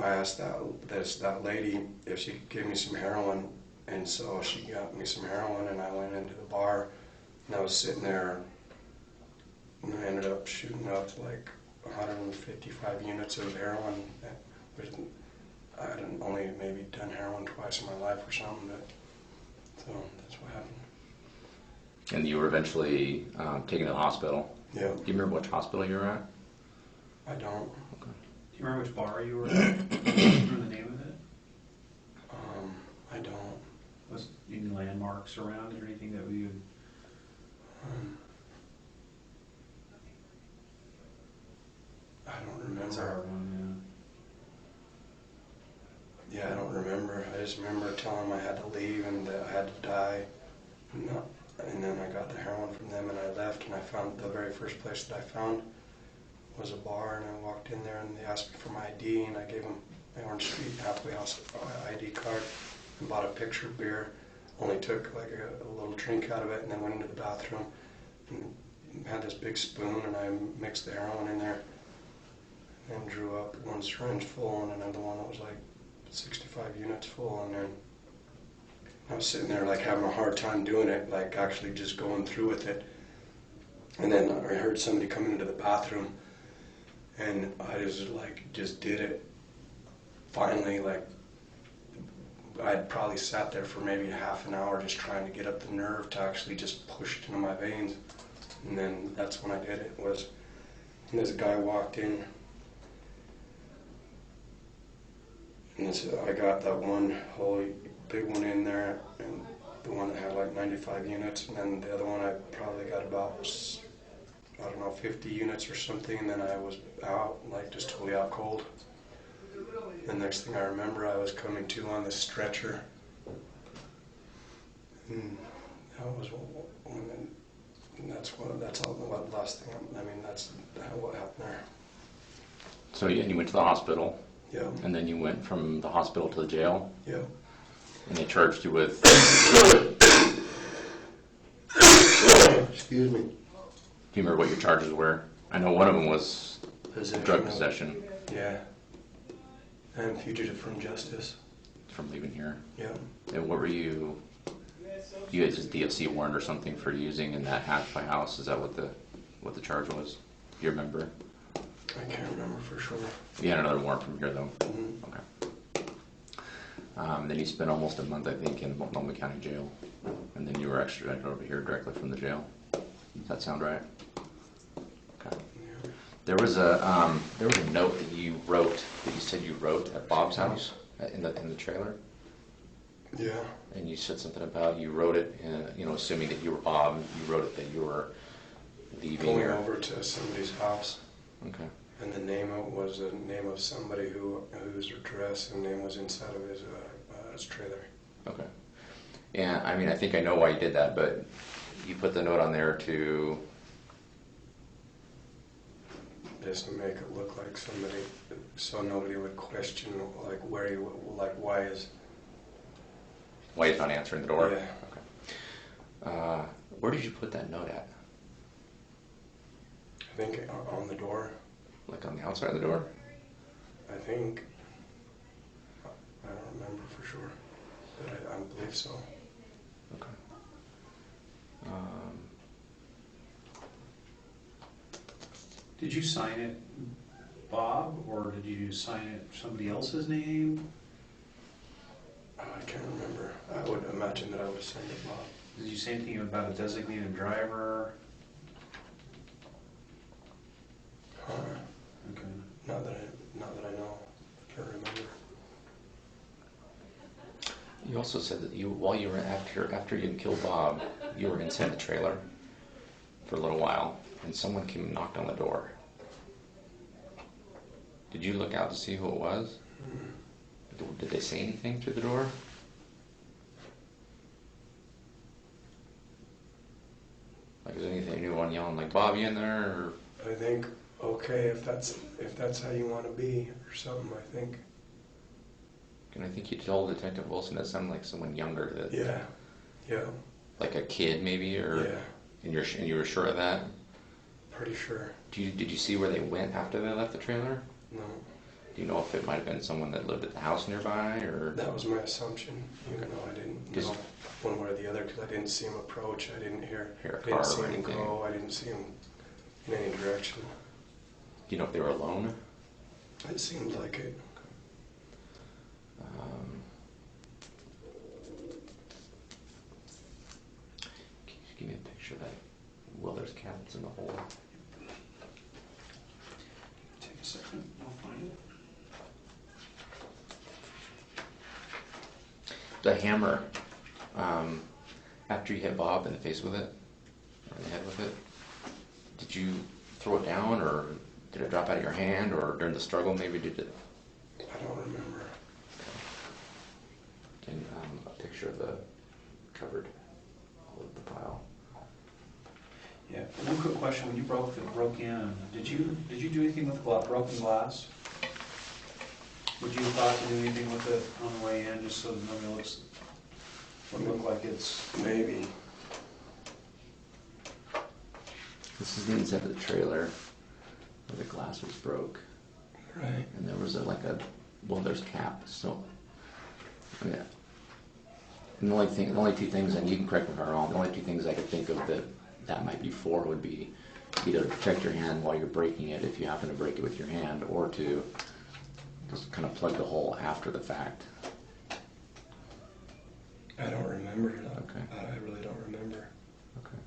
asked that lady if she could give me some heroin, and so she got me some heroin, and I went into the bar, and I was sitting there, and I ended up shooting up like 155 units of heroin. I had only maybe done heroin twice in my life or something, but so that's what happened. And you were eventually taken to the hospital. Yeah. Do you remember which hospital you were at? I don't. Okay. Do you remember which bar you were at? Do you remember the name of it? I don't. Was any landmarks around or anything that we would? I don't That's a remember. hard one, Yeah, I don't remember. I just remember telling them I had to leave and that I had to die. And then I got the heroin from them and I left, and I found the very first place that I found was a bar, and I walked in there and they asked me for my ID, and I gave them my Orange Street Halfway House ID card and bought a picture of beer. Only took like a little drink out of it and then went into the bathroom and had this big spoon, and I mixed the heroin in there. and drew up one syringe full and another one that was like 65 units full, and then I was sitting there like having a hard time doing it, like actually just going through with it. And then I heard somebody come into the bathroom, and I just did it. Finally, like I'd probably sat there for maybe half an hour just trying to get up the nerve to actually just push it into my veins. And then that's when I did it. And this guy walked in, and I got that one whole big one in there, and the one that had like 95 units, and then the other one I probably got about, I don't know, 50 units or something, and then I was out, like just totally out cold. The next thing I remember, I was coming to on this stretcher, and that was that's all the last thing. That's what happened there. So you went to the hospital. Yeah. And then you went from the hospital to the jail. Yeah. And they charged you with. Excuse me. Do you remember what your charges were? I know one of them was drug possession. Yeah. And fugitive from justice. From leaving here. Yeah. And what were you? You had just DFC warrant or something for using in that halfway house. Is that what the charge was? Do you remember? I can't remember for sure. You had another warrant from here though. Mm-hmm. Okay. Then you spent almost a month, I think, in Multnomah County Jail, and then you were extradited over here directly from the jail. Does that sound right? Okay. Yeah. There was a note that you wrote that you said you wrote at Bob's house in the trailer. Yeah. And you said something about you wrote it, assuming that you were Bob. You wrote it that you were leaving. Going over to somebody's house. Okay. And the name was the name of somebody whose address and name was inside of his trailer. Okay. And I think I know why you did that, but you put the note on there to just to make it look like somebody, so nobody would question like where you why he's not answering the door. Yeah. Okay. Where did you put that note at? I think on the door. Like on the outside of the door? I think. I don't remember for sure, but I believe so. Okay. Did you sign it, Bob, or did you sign it somebody else's name? I can't remember. I would imagine that I would send it Bob. Did you say anything about a designated driver? Okay. Not that I know. I can't remember. You also said that while you were after you killed Bob, you were inside the trailer for a little while, and someone came and knocked on the door. Did you look out to see who it was? Mm-hmm. Did they say anything through the door? Like, is anyone yelling like, "Bob, you in there?" Or? I think, okay, if that's how you want to be or something, I think. And I think you told Detective Wilson that sounded like someone younger. That Yeah. Like a kid, maybe, or. Yeah. And you were sure of that? Pretty sure. Did you see where they went after they left the trailer? No. Do you know if it might have been someone that lived at the house nearby, or? That was my assumption, even though I didn't know one way or the other, because I didn't see him approach. I didn't hear a car didn't see or him anything. go. I didn't see him in any direction. Do you know if they were alone? It seemed like it. Can you just give me a picture of that? Well, there's cabinets in the hole. Take a second, I'll find it. The hammer, after you hit Bob in the face with it, or in the head with it, did you throw it down, or did it drop out of your hand, or during the struggle maybe did it? I don't remember. And a picture of the covered all of the pile. Yeah, one quick question, when you broke in, did you do anything with broken glass? Would you have thought to do anything with it on the way in, just so that nobody would look like it's... Maybe. This is the inside of the trailer where the glass was broke. Right. And there was like a welder's cap. So, yeah. And the only two things, and you can correct me if I'm wrong, the only two things I could think of that might be for would be either to protect your hand while you're breaking it if you happen to break it with your hand, or to just kind of plug the hole after the fact. I don't remember that. Okay. I really don't remember. Okay.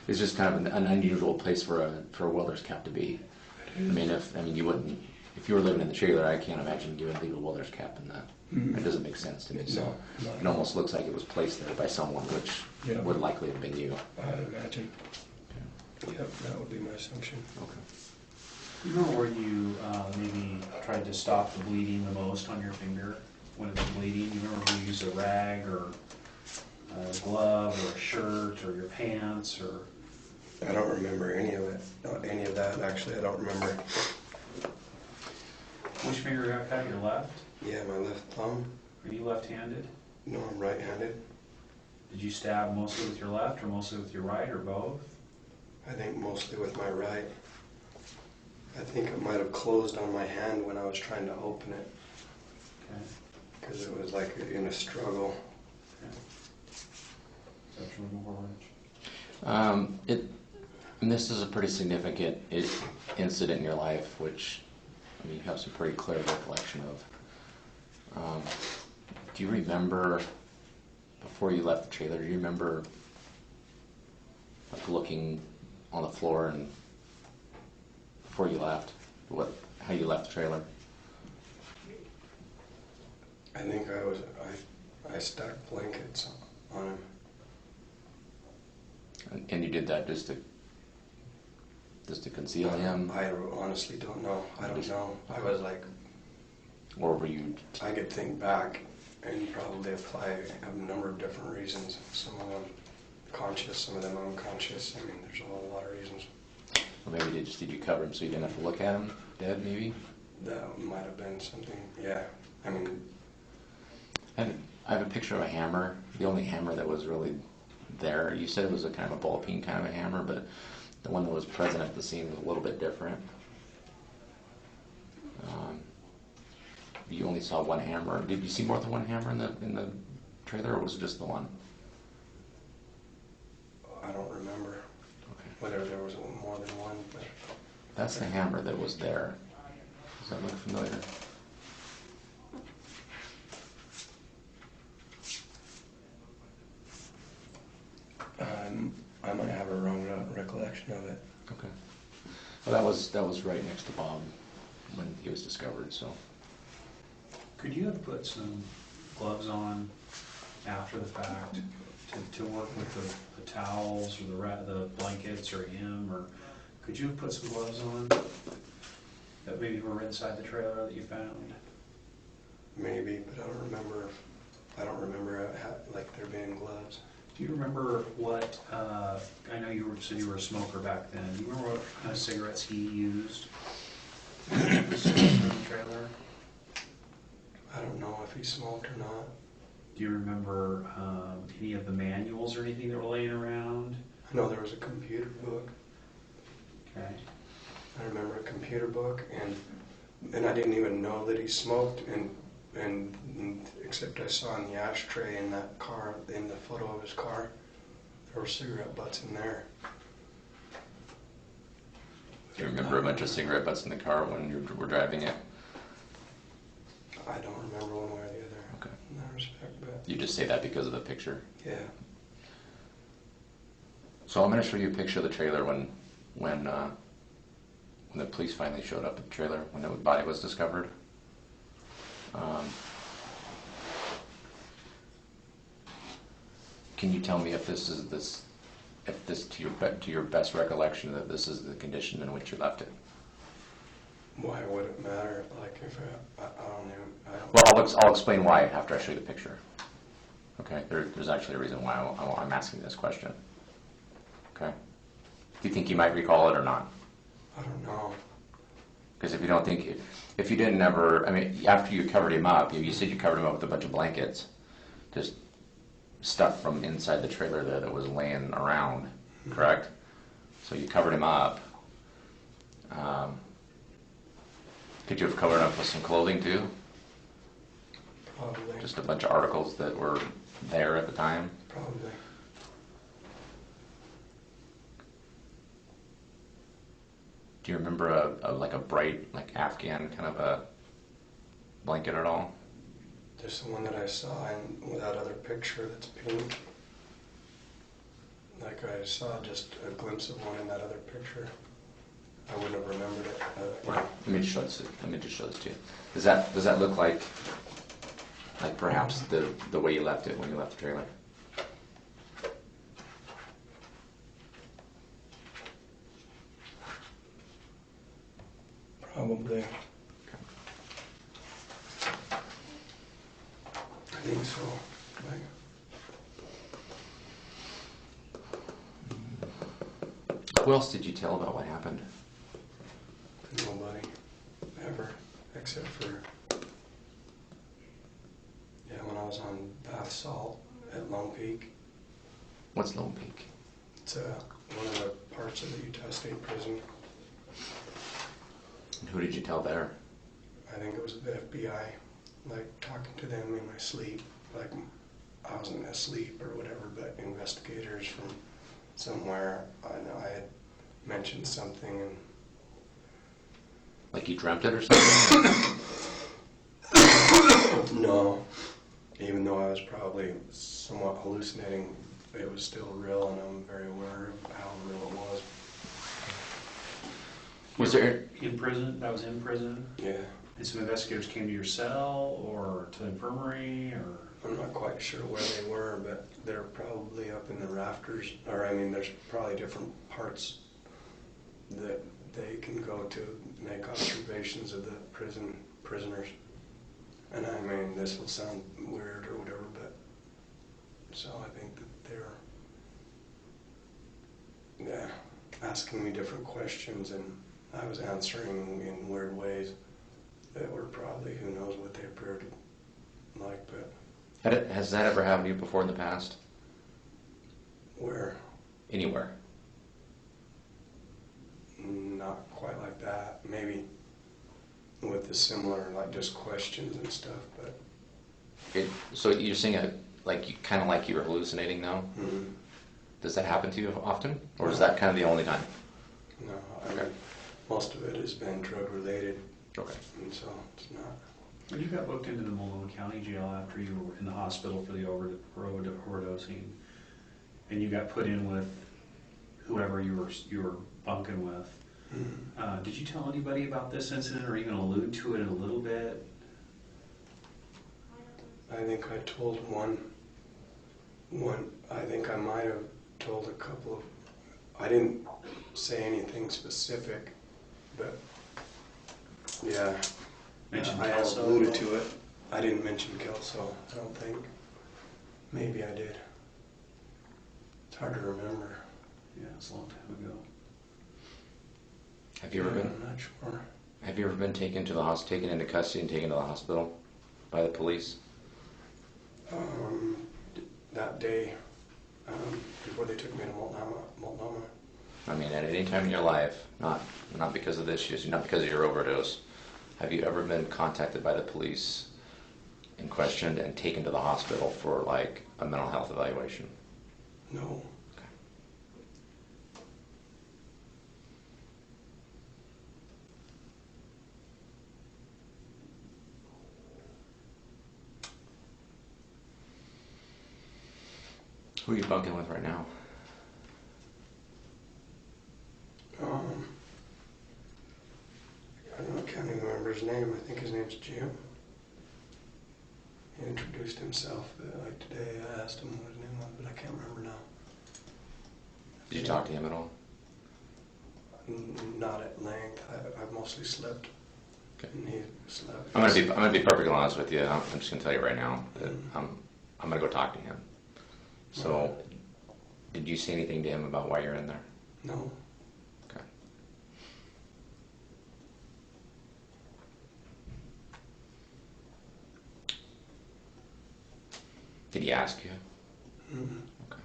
It's just kind of an unusual place for a welder's cap to be. I mean, you wouldn't, if you were living in the trailer, I can't imagine you would leave a welder's cap in that. Mhm. It doesn't make sense to me. So No, it almost looks like it was placed there by someone, which Yeah. would likely have been you. I'd imagine. Yep, that would be my assumption. Okay. You remember where you maybe tried to stop the bleeding the most on your finger when it's bleeding? You remember if you used a rag or a glove or a shirt or your pants or? I don't remember any of it. Not any of that, actually. I don't remember. Which finger got cut? Your left? Yeah, my left thumb. Are you left-handed? No, I'm right-handed. Did you stab mostly with your left or mostly with your right or both? I think mostly with my right. I think it might have closed on my hand when I was trying to open it, Okay. because it was like in a struggle. Okay. Exceptionally more And this is a pretty significant incident in your life, which you have some pretty clear recollection of. Do you remember, before you left the trailer, do you remember like looking on the floor and before you left, how you left the trailer? I think I stacked blankets on him. And you did that just to conceal him? I honestly don't know. I don't know. I was like, Or were you... I could think back and probably apply a number of different reasons. Some of them conscious, some of them unconscious. I mean, there's a lot of reasons. Or maybe did you cover him so you didn't have to look at him dead, maybe? That might have been something, yeah. I mean, I have a picture of a hammer, the only hammer that was really there. You said it was a kind of a ball peen kind of a hammer, but the one that was present at the scene was a little bit different. You only saw one hammer. Did you see more than one hammer in the trailer, or was it just the one? I don't remember Okay. whether there was more than one, but That's the hammer that was there. Does that look familiar? I might have a wrong recollection of it. Okay. Well, that was right next to Bob when he was discovered. So. Could you have put some gloves on after the fact to work with the towels or the blankets or him, or could you have put some gloves on that maybe were inside the trailer that you found? Maybe, but I don't remember. I don't remember like there being gloves. Do you remember what, I know said you were a smoker back then, do you remember what kind of cigarettes he used in the trailer? I don't know if he smoked or not. Do you remember any of the manuals or anything that were laying around? I know there was a computer book. Okay. I remember a computer book, and I didn't even know that he smoked, and except I saw in the ashtray in that car, in the photo of his car, there were cigarette butts in there. Do you remember a bunch of cigarette butts in the car when you were driving it? I don't remember one way or the other. Okay. In that respect, but You just say that because of the picture. yeah. So I'm going to show you a picture of the trailer when the police finally showed up at the trailer, when the body was discovered. Can you tell me if this to your best recollection, that this is the condition in which you left it? Why would it matter? Like if I don't know. Well, I'll explain why after I show you the picture. Okay, there's actually a reason why I'm asking this question. Okay, do you think you might recall it or not? I don't know. Because if you don't think, if you didn't ever, I mean, after you covered him up, you said you covered him up with a bunch of blankets, just stuff from inside the trailer there that was laying around, correct? So you covered him up, Could you have covered up with some clothing too? Probably. Just a bunch of articles that were there at the time? Probably. Do you remember like a bright, like Afghan kind of a blanket at all? Just the one that I saw in that other picture that's pink. Like I saw just a glimpse of one in that other picture. I wouldn't have remembered it. Okay. Let me just show this. Let me just show this to you. Does that look like perhaps the way you left it when you left the trailer? Probably. I think so. Who else did you tell about what happened? Nobody. Ever. Except for, when I was on bath salt at Lone Peak. What's Lone Peak? It's one of the parts of the Utah State Prison. And who did you tell there? I think it was the FBI, like talking to them in my sleep, like I wasn't asleep or whatever, but investigators from somewhere, I know I had mentioned something and... Like you dreamt it or something? No, even though I was probably somewhat hallucinating, it was still real and I'm very aware of how real it was. Was there... In prison? That was in prison? Yeah. And some investigators came to your cell or to the infirmary or? I'm not quite sure where they were, but they're probably up in the rafters, or I mean, there's probably different parts that they can go to make observations of the prisoners. And I mean, this will sound weird or whatever, but so I think that they're, asking me different questions, and I was answering in weird ways that were probably, who knows what they appeared like, but... Has that ever happened to you before in the past? Where? Anywhere? Not quite like that. Maybe with the similar, like just questions and stuff, but... So you're saying kind of like you were hallucinating now? Mm-hmm. Does that happen to you often? Or is that kind of the only time? No, I mean, most of it has been drug-related. Okay. And so it's not... When you got booked into the Multnomah County Jail after you were in the hospital for the overdosing, and you got put in with whoever you were bunking with, did you tell anybody about this incident or even allude to it in a little bit? I think I told one. I think I might have told a couple of... I didn't say anything specific, but yeah. Mentioned I Kelso? alluded to it. I didn't mention Kelso, I don't think. Maybe I did. It's hard to remember. Yeah, it's a long time ago. Have you ever been? I'm not sure. Have you ever been taken into custody and taken to the hospital by the police? That day, before they took me to Multnomah. I mean, at any time in your life, not because of this issue, not because of your overdose, have you ever been contacted by the police and questioned and taken to the hospital for like a mental health evaluation? No. Okay. Who are you bunking with right now? I can't even remember his name. I think his name's Jim. He introduced himself, but like today I asked him what his name was, but I can't remember now. Did you talk to him at all? Not at length. I've mostly slept. Okay. And he slept. I'm gonna be perfectly honest with you. I'm just gonna tell you right now that I'm gonna go talk to him. So, did you say anything to him about why you're in there? No. Okay. Did he ask you? Mm-hmm. Okay.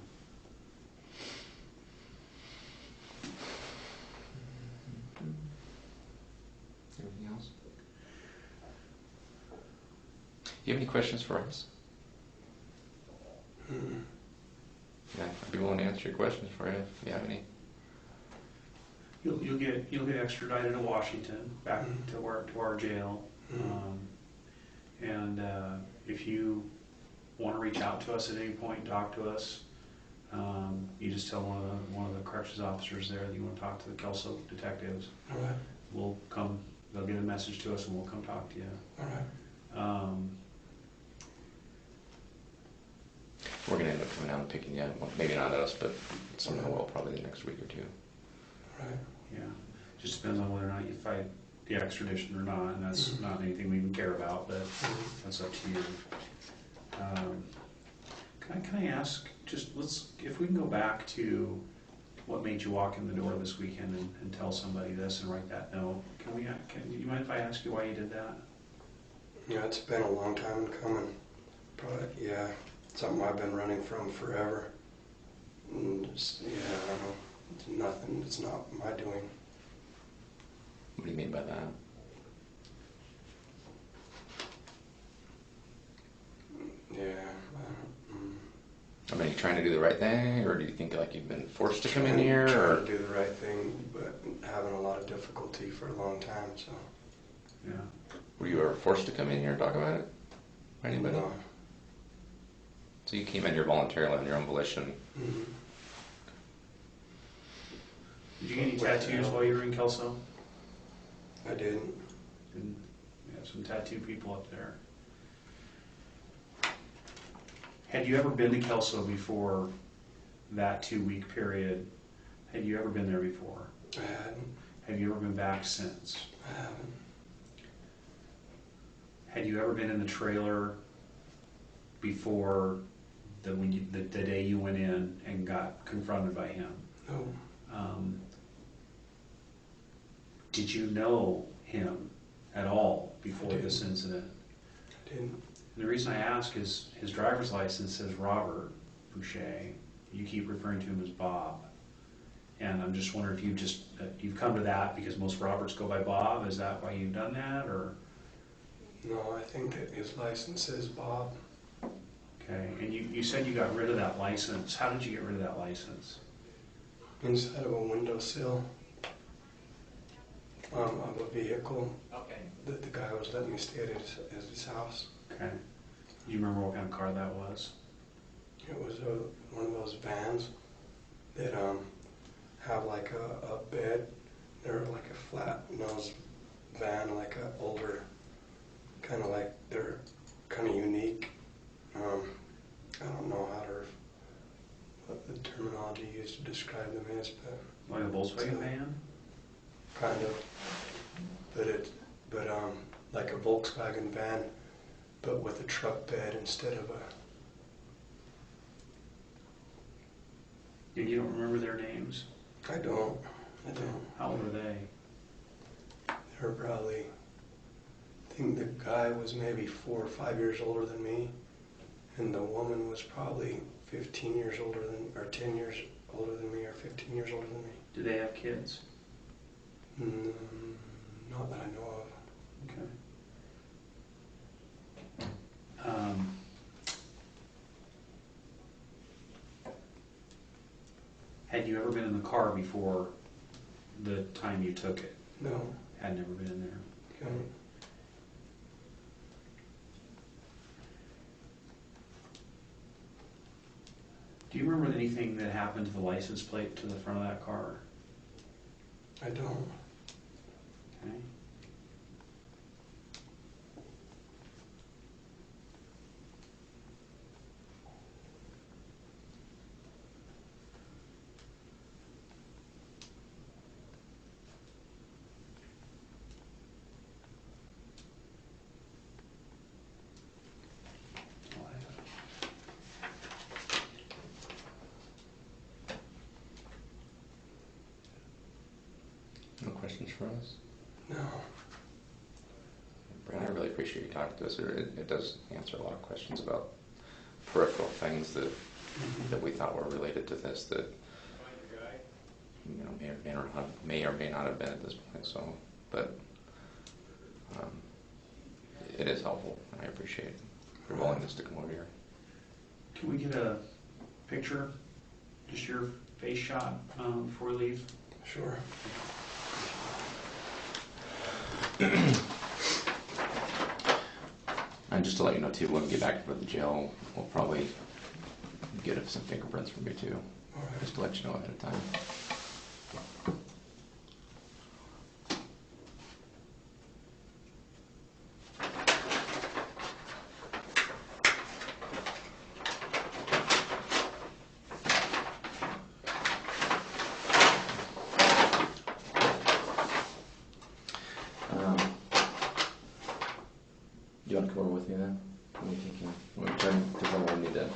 you have any questions for us? Mm-mm. Yeah, I'd be willing to answer your questions for you if you have any. You'll get extradited to Washington, back to our jail. And if you want to reach out to us at any point, talk to us, you just tell one of the corrections officers there that you want to talk to the Kelso detectives. All right. We'll come. They'll get a message to us, and we'll come talk to you. All right. We're going to end up coming down and picking you up. Well, maybe not us, but someone will probably the next week or two. Right. Yeah. Just depends on whether or not you fight the extradition or not, and that's not anything we even care about, but that's up to you. Can I ask, if we can go back to what made you walk in the door this weekend and tell somebody this and write that note? Can you mind if I ask you why you did that? Yeah, it's been a long time coming. But yeah, something I've been running from forever. And just, yeah, I don't know. It's nothing. It's not my doing. What do you mean by that? Yeah. I mean, are you trying to do the right thing, or do you think like you've been forced to come in Trying here? Or? to do the right thing, but having a lot of difficulty for a long time, so. Yeah. Were you ever forced to come in here and talk about it? By anybody? No. So you came in here voluntarily on your own volition. Mm-hmm. Did you get any tattoos while you were in Kelso? I didn't. We have some tattoo people up there. Had you ever been to Kelso before that 2-week period? Had you ever been there before? I hadn't. Have you ever been back since? I haven't. Had you ever been in the trailer before the day you went in and got confronted by him? No. Did you know him at all before this incident? I didn't. And the reason I ask is his driver's license says Robert Boucher. You keep referring to him as Bob. And I'm just wondering if you've come to that because most Roberts go by Bob. Is that why you've done that, or? No, I think that his license says Bob. Okay, and you said you got rid of that license. How did you get rid of that license? Inside of a windowsill of a vehicle that the guy was letting me stay at his house. Okay. Do you remember what kind of car that was? It was one of those vans that have like a bed. They're like a flat nose van, like a older, kind of like they're kind of unique. I don't know what the terminology used to describe them is, but Like a Volkswagen van? kind of. But like a Volkswagen van, but with a truck bed instead of a. And you don't remember their names? I don't. How old are they? They're probably. I think the guy was maybe 4 or 5 years older than me, and the woman was probably 15 years older than, or 10 years older than me, or 15 years older than me. Do they have kids? Not that I know of. Okay. Had you ever been in the car before the time you took it? No. Had never been in there. Okay. Do you remember anything that happened to the license plate to the front of that car? I don't. Okay. No questions for us? No. Brandon, I really appreciate you talking to us. It does answer a lot of questions about peripheral things that we thought were related to this that may or may not have been at this point. So, but it is helpful, and I appreciate it. your willingness to come over here. Can we get a picture, just your face shot before we leave? Sure. And just to let you know too, when we get back to the jail, we'll probably get some fingerprints from you too. All right. Just to let you know ahead of time. Do you want to come over with me then? When we can, when we turn, because then we'll need to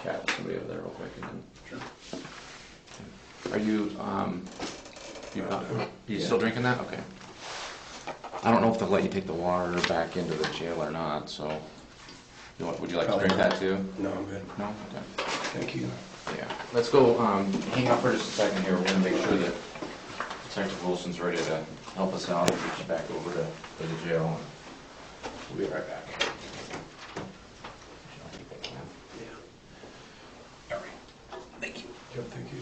chat with somebody over there real quick and then. Sure. Are you still drinking that? Okay. I don't know if they'll let you take the water back into the jail or not, so. Would you like to drink that too? No, I'm good. No? Okay. Thank you. Yeah. Let's go, hang out for just a second here. We're gonna make sure that Detective Wilson's ready to help us out and get you back over to the jail. We'll be right back. Yeah. All right. Thank you. Yep, thank you.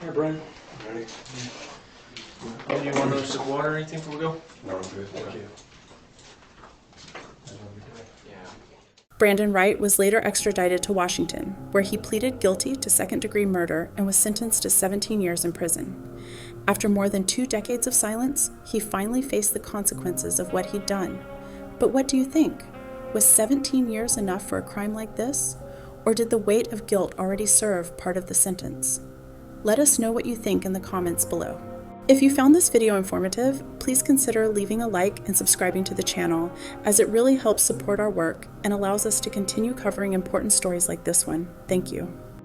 Here, Brian. Ready? Do you want another sip of water or anything before we go? No, I'm good. Thank you. Yeah. Brandon Wright was later extradited to Washington, where he pleaded guilty to second-degree murder and was sentenced to 17 years in prison. After more than 2 decades of silence, he finally faced the consequences of what he'd done. But what do you think? Was 17 years enough for a crime like this? Or did the weight of guilt already serve part of the sentence? Let us know what you think in the comments below. If you found this video informative, please consider leaving a like and subscribing to the channel, as it really helps support our work and allows us to continue covering important stories like this one. Thank you.